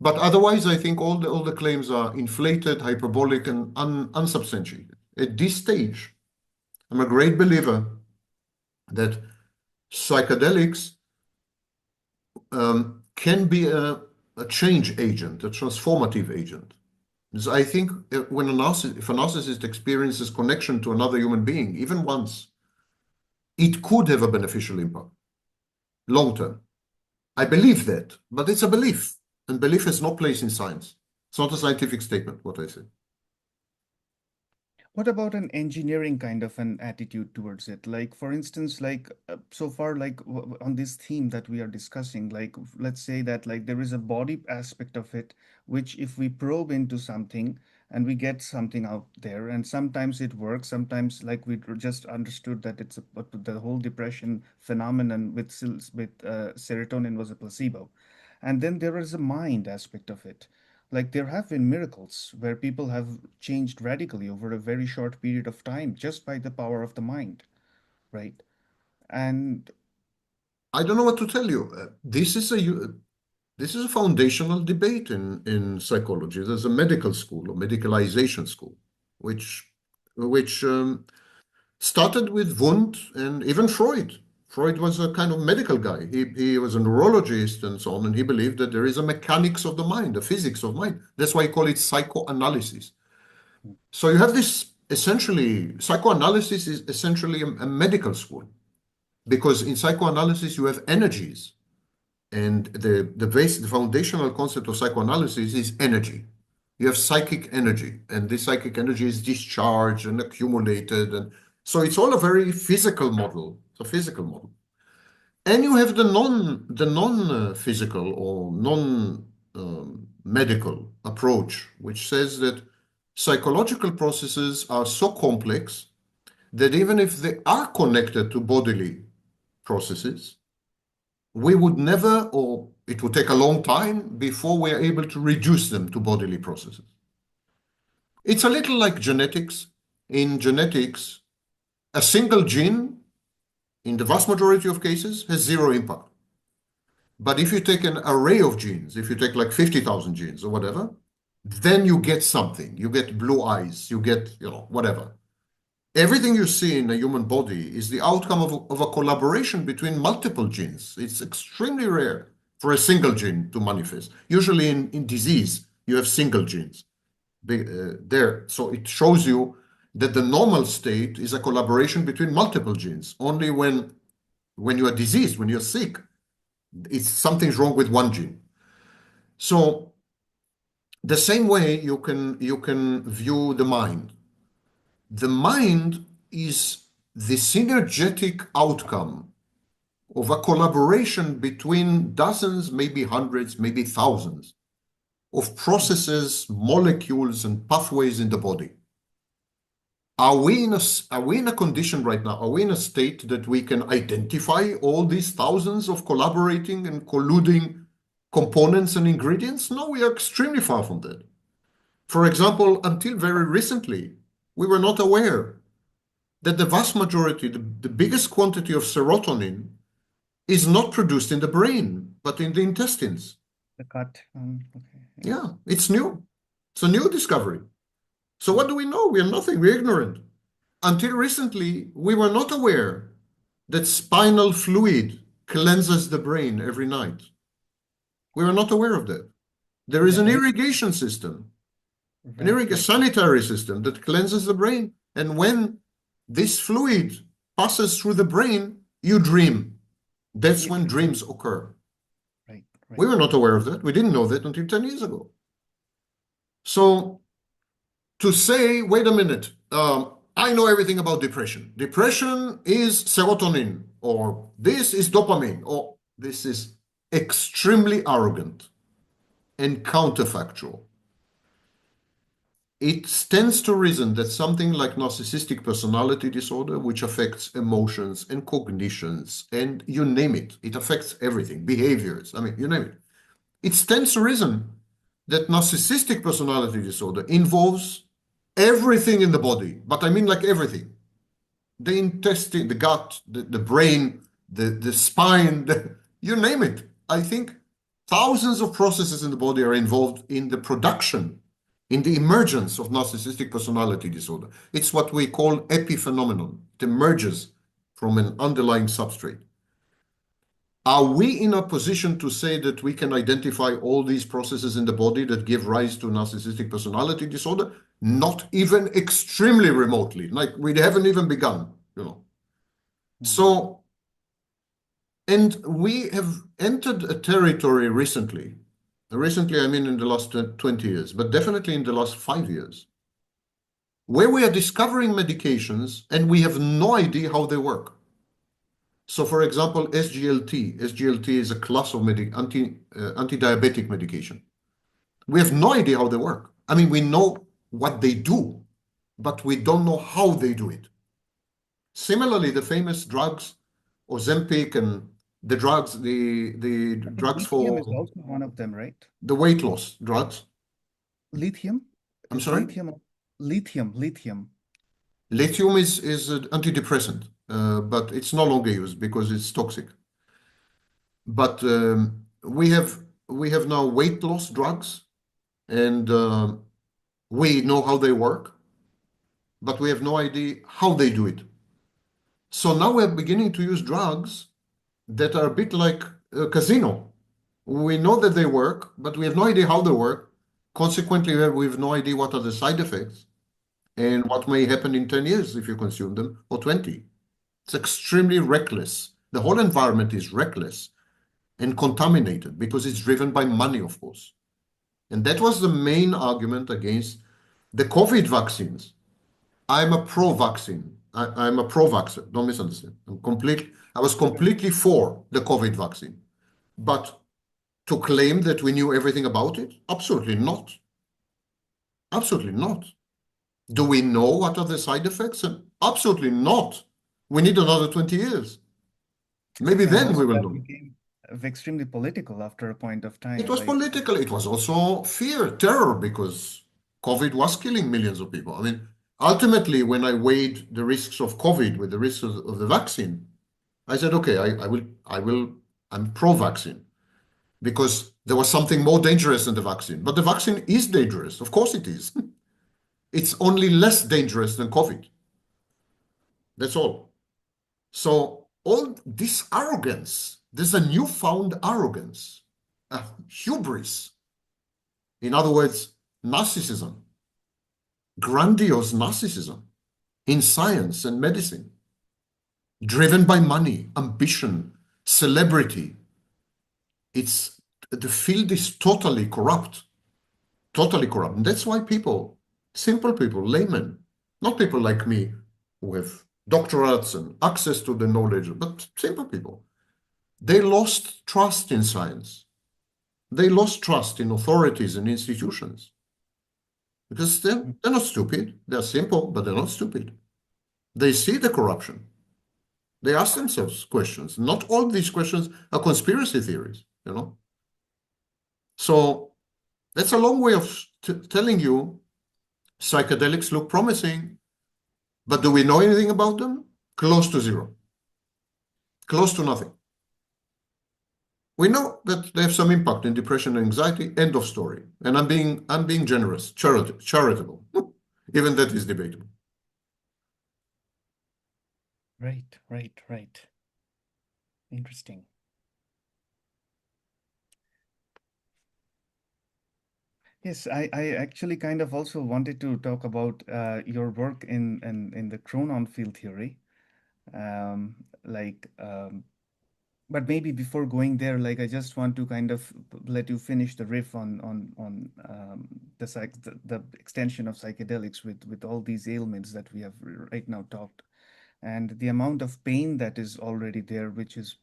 But otherwise, I think all the claims are inflated, hyperbolic, and unsubstantiated. At this stage, I'm a great believer that psychedelics can be a change agent, a transformative agent. So I think if a narcissist experiences connection to another human being, even once, it could have a beneficial impact, long term. I believe that, but it's a belief, and belief has no place in science. It's not a scientific statement, what I say.
What about an engineering kind of an attitude towards it? Like, for instance, like so far, like on this theme that we are discussing, like let's say that like there is a body aspect of it, which if we probe into something and we get something out there, and sometimes it works, sometimes like we just understood that the whole depression phenomenon with serotonin was a placebo, and then there is a mind aspect of it. Like there have been miracles where people have changed radically over a very short period of time just by the power of the mind, right? And
I don't know what to tell you. This is a foundational debate in psychology. There's a medical school or medicalization school, which started with Wundt and even Freud. Freud was a kind of medical guy. He was a neurologist and so on, and he believed that there is a mechanics of the mind, a physics of mind. That's why I call it psychoanalysis. So you have this essentially, psychoanalysis is essentially a medical school because in psychoanalysis you have energies. And the foundational concept of psychoanalysis is energy. You have psychic energy, and this psychic energy is discharged and accumulated. And so it's all a very physical model. It's a physical model. And you have the non physical or non medical approach, which says that psychological processes are so complex that even if they are connected to bodily processes, we would never, or it would take a long time before we are able to reduce them to bodily processes. It's a little like genetics. In genetics, a single gene, in the vast majority of cases, has zero impact. But if you take an array of genes, if you take like 50,000 genes or whatever, then you get something. You get blue eyes, you get, whatever. Everything you see in a human body is the outcome of a collaboration between multiple genes. It's extremely rare for a single gene to manifest. Usually in disease, you have single genes there. So it shows you that the normal state is a collaboration between multiple genes. Only when you are diseased, when you're sick, something's wrong with one gene. So the same way you can view the mind. The mind is the synergetic outcome of a collaboration between dozens, maybe hundreds, maybe thousands of processes, molecules, and pathways in the body. Are we in a condition right now? Are we in a state that we can identify all these thousands of collaborating and colluding components and ingredients? No, we are extremely far from that. For example, until very recently, we were not aware that the vast majority, the biggest quantity of serotonin is not produced in the brain, but in the intestines.
The gut. Okay.
Yeah, it's new. It's a new discovery. So what do we know? We are nothing. We're ignorant. Until recently, we were not aware that spinal fluid cleanses the brain every night. We were not aware of that. There is an irrigation system, a sanitary system that cleanses the brain. And when this fluid passes through the brain, you dream. That's when dreams occur.
Right.
We were not aware of that. We didn't know that until 10 years ago. So to say, wait a minute, I know everything about depression. Depression is serotonin, or this is dopamine, or this is extremely arrogant and counterfactual. It stands to reason that something like narcissistic personality disorder, which affects emotions and cognitions, and you name it, it affects everything, behaviors, I mean, you name it. It stands to reason that narcissistic personality disorder involves everything in the body, but I mean like everything. The intestine, the gut, the brain, the spine, you name it. I think thousands of processes in the body are involved in the production, in the emergence of narcissistic personality disorder. It's what we call epiphenomenon. It emerges from an underlying substrate. Are we in a position to say that we can identify all these processes in the body that give rise to narcissistic personality disorder? Not even extremely remotely. Like we haven't even begun, So, and we have entered a territory recently. Recently, I mean in the last 20 years, but definitely in the last 5 years, where we are discovering medications and we have no idea how they work. So, for example, SGLT is a class of anti-diabetic medication. We have no idea how they work. I mean, we know what they do, but we don't know how they do it. Similarly, the famous drugs, Ozempic, and the drugs for
lithium is also one of them, right?
the weight loss drugs.
Lithium?
I'm
Is
sorry?
Lithium.
Lithium is an antidepressant, but it's no longer used because it's toxic. But we have now weight loss drugs, and we know how they work, but we have no idea how they do it. So now we're beginning to use drugs that are a bit like a casino. We know that they work, but we have no idea how they work. Consequently, we have no idea what are the side effects and what may happen in 10 years if you consume them, or 20. It's extremely reckless. The whole environment is reckless and contaminated because it's driven by money, of course. And that was the main argument against the COVID vaccines. I'm a pro-vaccine. I'm a pro-vaxxer. Don't misunderstand. I was completely for the COVID vaccine. But to claim that we knew everything about it? Absolutely not. Absolutely not. Do we know what are the side effects? Absolutely not. We need another 20 years. Maybe
And
then
also
we will
that
know.
became extremely political after a point of
It
time.
was
Like,
political. It was also fear, terror, because COVID was killing millions of people. I mean, ultimately, when I weighed the risks of COVID with the risks of the vaccine, I said, okay, I'm pro-vaccine because there was something more dangerous than the vaccine. But the vaccine is dangerous. Of course it is. It's only less dangerous than COVID. That's all. So all this arrogance, there's a newfound arrogance, a hubris. In other words, narcissism, grandiose narcissism in science and medicine, driven by money, ambition, celebrity. It's the field is totally corrupt, totally corrupt. And that's why people, simple people, laymen, not people like me who have doctorates and access to the knowledge, but simple people, they lost trust in science. They lost trust in authorities and institutions because they're not stupid. They're simple, but they're not stupid. They see the corruption. They ask themselves questions. Not all these questions are conspiracy theories, you know? So that's a long way of telling you psychedelics look promising, but do we know anything about them? Close to zero, close to nothing. We know that they have some impact in depression and anxiety, end of story. And I'm being generous, charitable. Even that is debatable.
right, right, right. Interesting. Yes, I actually kind of also wanted to talk about your work in the chronon field theory. Um, like, but maybe before going there, like I just want to kind of let you finish the riff on the extension of psychedelics with all these ailments that we have right now talked, and the amount of pain that is already there, which is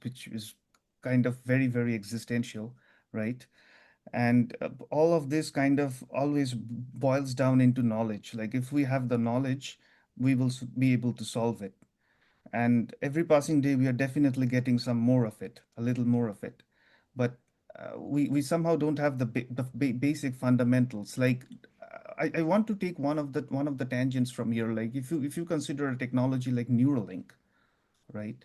kind of very very existential, right? And all of this kind of always boils down into knowledge. Like if we have the knowledge, we will be able to solve it, and every passing day we are definitely getting some more of it, a little more of it. But we somehow don't have the basic fundamentals. Like I want to take one of the tangents from here. Like if you consider a technology like Neuralink, right?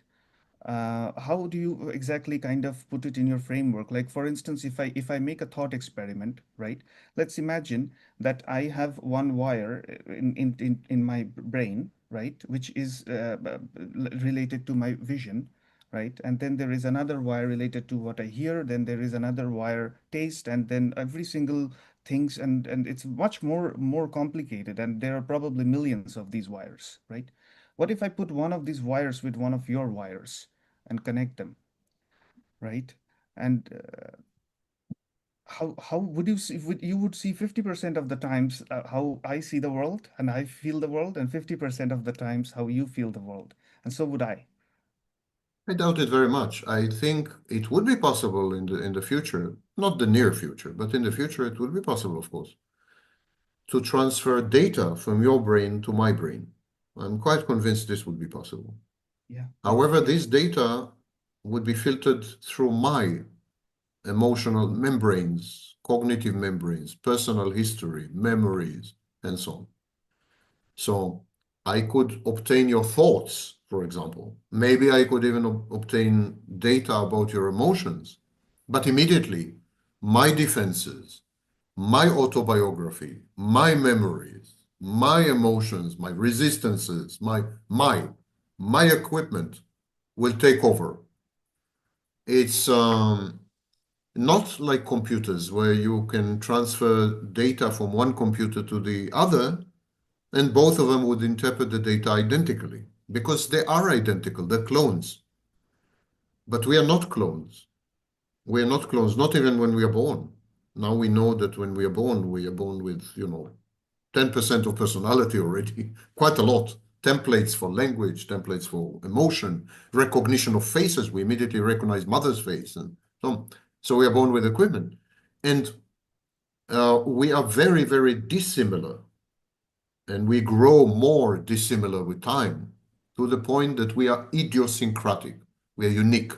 How do you exactly kind of put it in your framework? Like, for instance, if I make a thought experiment, right? Let's imagine that I have one wire in my brain, right, which is related to my vision, right? And then there is another wire related to what I hear. Then there is another wire taste, and then every single things, and it's much more complicated. And there are probably millions of these wires, right? What if I put one of these wires with one of your wires and connect them, right? And how would you see? You would see 50% of the times how I see the world and I feel the world, and 50% of the times how you feel the world, and so would I.
I doubt it very much. I think it would be possible in the future, not the near future, but in the future it would be possible, of course, to transfer data from your brain to my brain. I'm quite convinced this would be possible.
Yeah, yeah,
However,
yeah.
this data would be filtered through my emotional membranes, cognitive membranes, personal history, memories, and so on. So I could obtain your thoughts, for example. Maybe I could even obtain data about your emotions. But immediately, my defenses, my autobiography, my memories, my emotions, my resistances, my equipment will take over. It's not like computers where you can transfer data from one computer to the other and both of them would interpret the data identically because they are identical, they're clones. But we are not clones. We are not clones, not even when we are born. Now we know that when we are born with, 10% of personality already, quite a lot, templates for language, templates for emotion, recognition of faces. We immediately recognize mother's face and so on. So we are born with equipment. And we are very, very dissimilar. And we grow more dissimilar with time to the point that we are idiosyncratic. We are unique.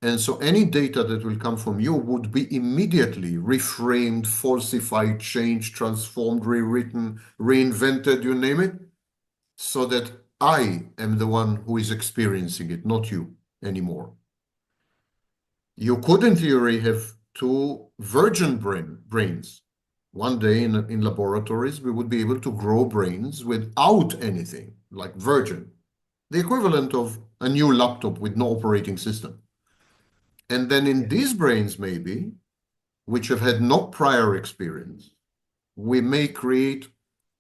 And so any data that will come from you would be immediately reframed, falsified, changed, transformed, rewritten, reinvented, you name it, so that I am the one who is experiencing it, not you anymore. You could, in theory, have two virgin brains. One day in laboratories, we would be able to grow brains without anything, like virgin, the equivalent of a new laptop with no operating system. And then in
Yeah.
these brains, maybe, which have had no prior experience, we may create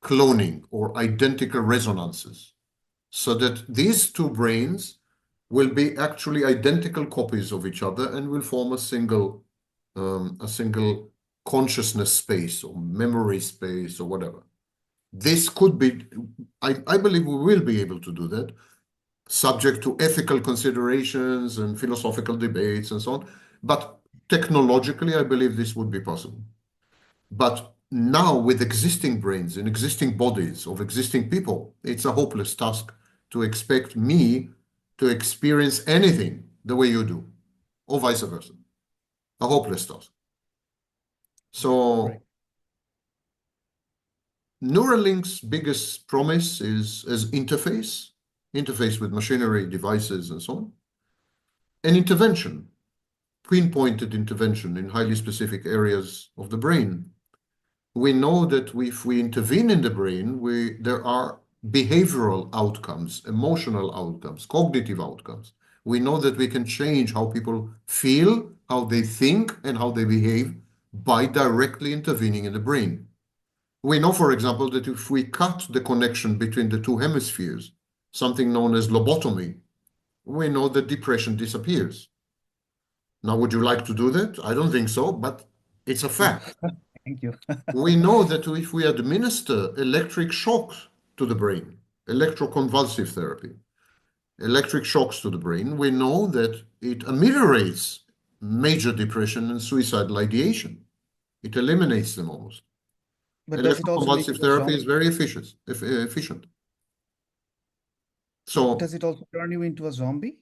cloning or identical resonances so that these two brains will be actually identical copies of each other and will form a single consciousness space or memory space or whatever. This could be, I believe we will be able to do that, subject to ethical considerations and philosophical debates and so on. But technologically, I believe this would be possible. But now, with existing brains and existing bodies of existing people, it's a hopeless task to expect me to experience anything the way you do, or vice versa. A hopeless task. So,
Right.
Neuralink's biggest promise is as interface with machinery, devices, and so on, and intervention, pinpointed intervention in highly specific areas of the brain. We know that if we intervene in the brain, there are behavioral outcomes, emotional outcomes, cognitive outcomes. We know that we can change how people feel, how they think, and how they behave by directly intervening in the brain. We know, for example, that if we cut the connection between the two hemispheres, something known as lobotomy, we know that depression disappears. Now, would you like to do that? I don't think so, but it's a fact.
Thank you.
We know that if we administer electric shocks to the brain, electroconvulsive therapy, electric shocks to the brain, we know that it ameliorates major depression and suicidal ideation. It eliminates them almost.
But does it also make
Electroconvulsive
you a
therapy is
zombie?
very efficient. So,
Does it also turn you into a zombie?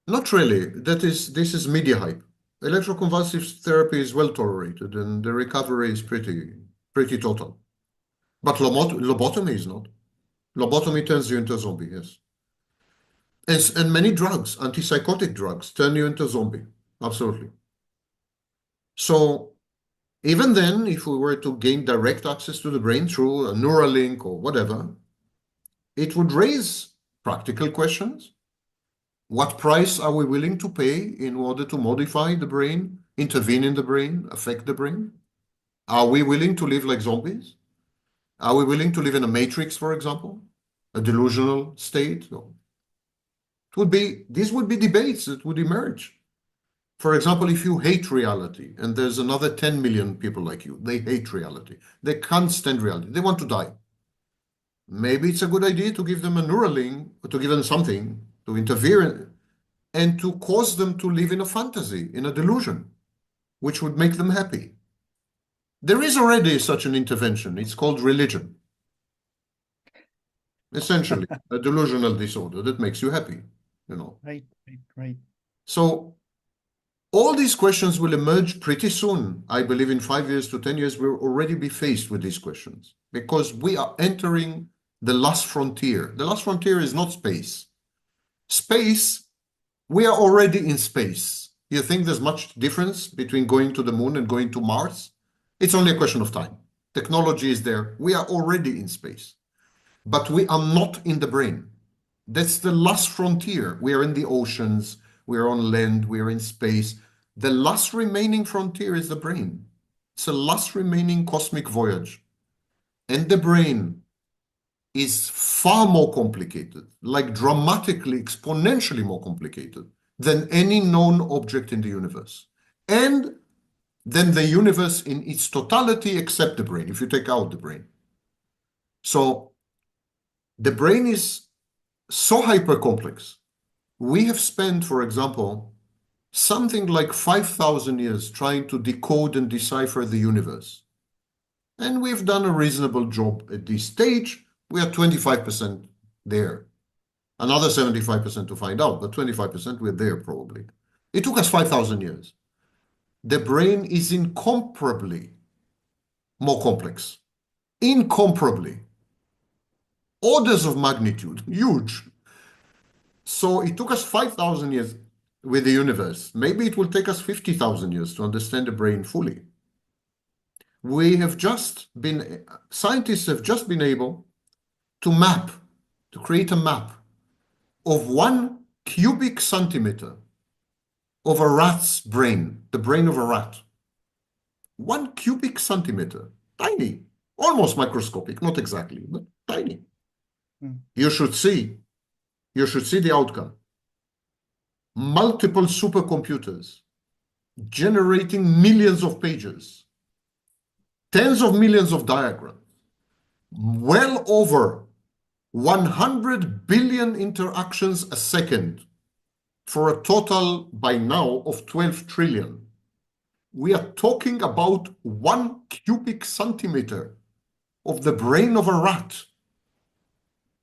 not really. This is media hype. Electroconvulsive therapy is well tolerated and the recovery is pretty total. But lobotomy is not. Lobotomy turns you into a zombie, yes. And many drugs, antipsychotic drugs, turn you into a zombie. Absolutely. So even then, if we were to gain direct access to the brain through a Neuralink or whatever, it would raise practical questions. What price are we willing to pay in order to modify the brain, intervene in the brain, affect the brain? Are we willing to live like zombies? Are we willing to live in a matrix, for example, a delusional state? These would be debates that would emerge. For example, if you hate reality and there's another 10 million people like you, they hate reality. They can't stand reality. They want to die. Maybe it's a good idea to give them a Neuralink or to give them something to interfere and to cause them to live in a fantasy, in a delusion, which would make them happy. There is already such an intervention. It's called religion. Essentially, a delusional disorder that makes you happy, you know.
Right.
So all these questions will emerge pretty soon. I believe in 5 years to 10 years, we'll already be faced with these questions because we are entering the last frontier. The last frontier is not space. Space, we are already in space. You think there's much difference between going to the moon and going to Mars? It's only a question of time. Technology is there. We are already in space, but we are not in the brain. That's the last frontier. We are in the oceans, we are on land, we are in space. The last remaining frontier is the brain. It's a last remaining cosmic voyage. And the brain is far more complicated, like dramatically, exponentially more complicated than any known object in the universe. And than the universe in its totality except the brain, if you take out the brain. So The brain is so hyper complex. We have spent, for example, something like 5,000 years trying to decode and decipher the universe. And we've done a reasonable job at this stage. We are 25% there. Another 75% to find out, but 25% we're there probably. It took us 5,000 years. The brain is incomparably more complex. Incomparably. Orders of magnitude, huge. So it took us 5,000 years with the universe. Maybe it will take us 50,000 years to understand the brain fully. Scientists have just been able to create a map of 1 cubic centimeter of a rat's brain, the brain of a rat. 1 cubic centimeter, tiny, almost microscopic, not exactly, but tiny.
Mm.
You should see the outcome. Multiple supercomputers generating millions of pages, tens of millions of diagrams, well over 100 billion interactions a second for a total by now of 12 trillion. We are talking about 1 cubic centimeter of the brain of a rat,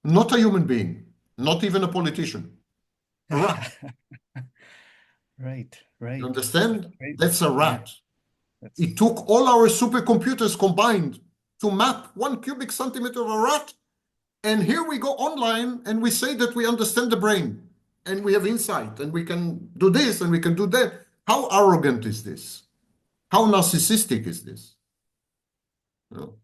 not a human being, not even a politician, a rat.
Right,
You
right. That's
understand?
crazy.
That's a
Yeah,
rat. It
that's
took all our supercomputers combined to map 1 cubic centimeter of a rat. And here we go online and we say that we understand the brain and we have insight and we can do this and we can do that. How arrogant is this? How narcissistic is this? You know,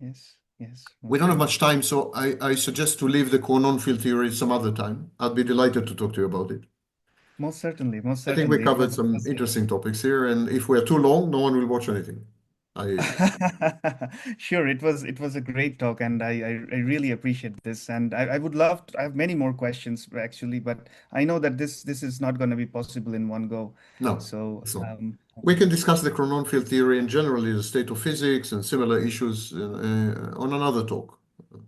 yes, yes,
we
most
don't have much
certainly.
time, so I suggest to leave the Conon field theory some other time. I'd be delighted to talk to you about it.
Most certainly, most
I think we
certainly. It
covered
was
some interesting topics here, and if we're too long, no one will watch anything. I
Sure, it was a great talk, and I really appreciate this. And I would love to, I have many more questions actually, but I know that this is not going to be possible in one go.
No,
So
it's not. We can discuss the Conon field theory and generally the state of physics and similar issues on another talk.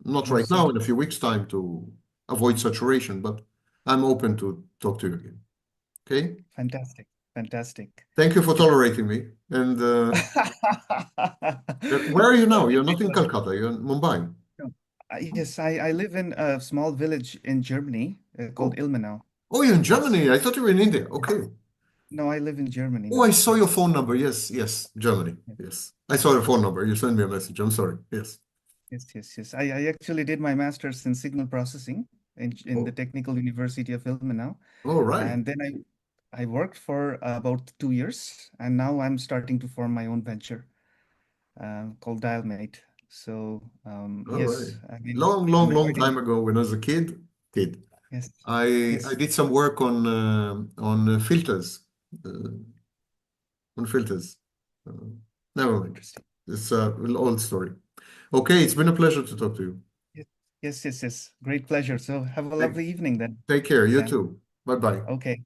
Not right
most
now, in a
certainly.
few weeks' time to avoid saturation, but I'm open to talk to you again. Okay?
Fantastic, fantastic.
Thank you for
It
tolerating me. And where are you
no,
now? You're
it
not in
was
Calcutta, you're in Mumbai.
no. Yes, I live in a small village in Germany called
Oh,
Ilmenau.
oh, you're in
Yes.
Germany. I thought you were in India.
Yes.
Okay.
No, I live in Germany
Oh, I
now.
saw your
Yes.
phone number. Yes, yes, Germany.
Yes.
Yes. I saw your phone number. You sent me a message. I'm sorry. Yes.
Yes, yes, yes. I actually did my master's in signal processing in the
Oh,
Technical University of Ilmenau.
all right.
And then I worked for about 2 years, and now I'm starting to form my own venture called Dialmate. So
All right.
yes, I mean,
Long,
I'm
long, long
quite
time
in,
ago when I was a kid,
yes,
I
yes,
did some work on filters, uh, on filters. Uh, Never mind.
interesting.
It's an old story. Okay, it's been a pleasure to talk to you.
Yes, yes, yes, yes. Great pleasure. So have a
Take,
lovely evening then,
take care. You
Sam.
too. Bye bye.
Okay.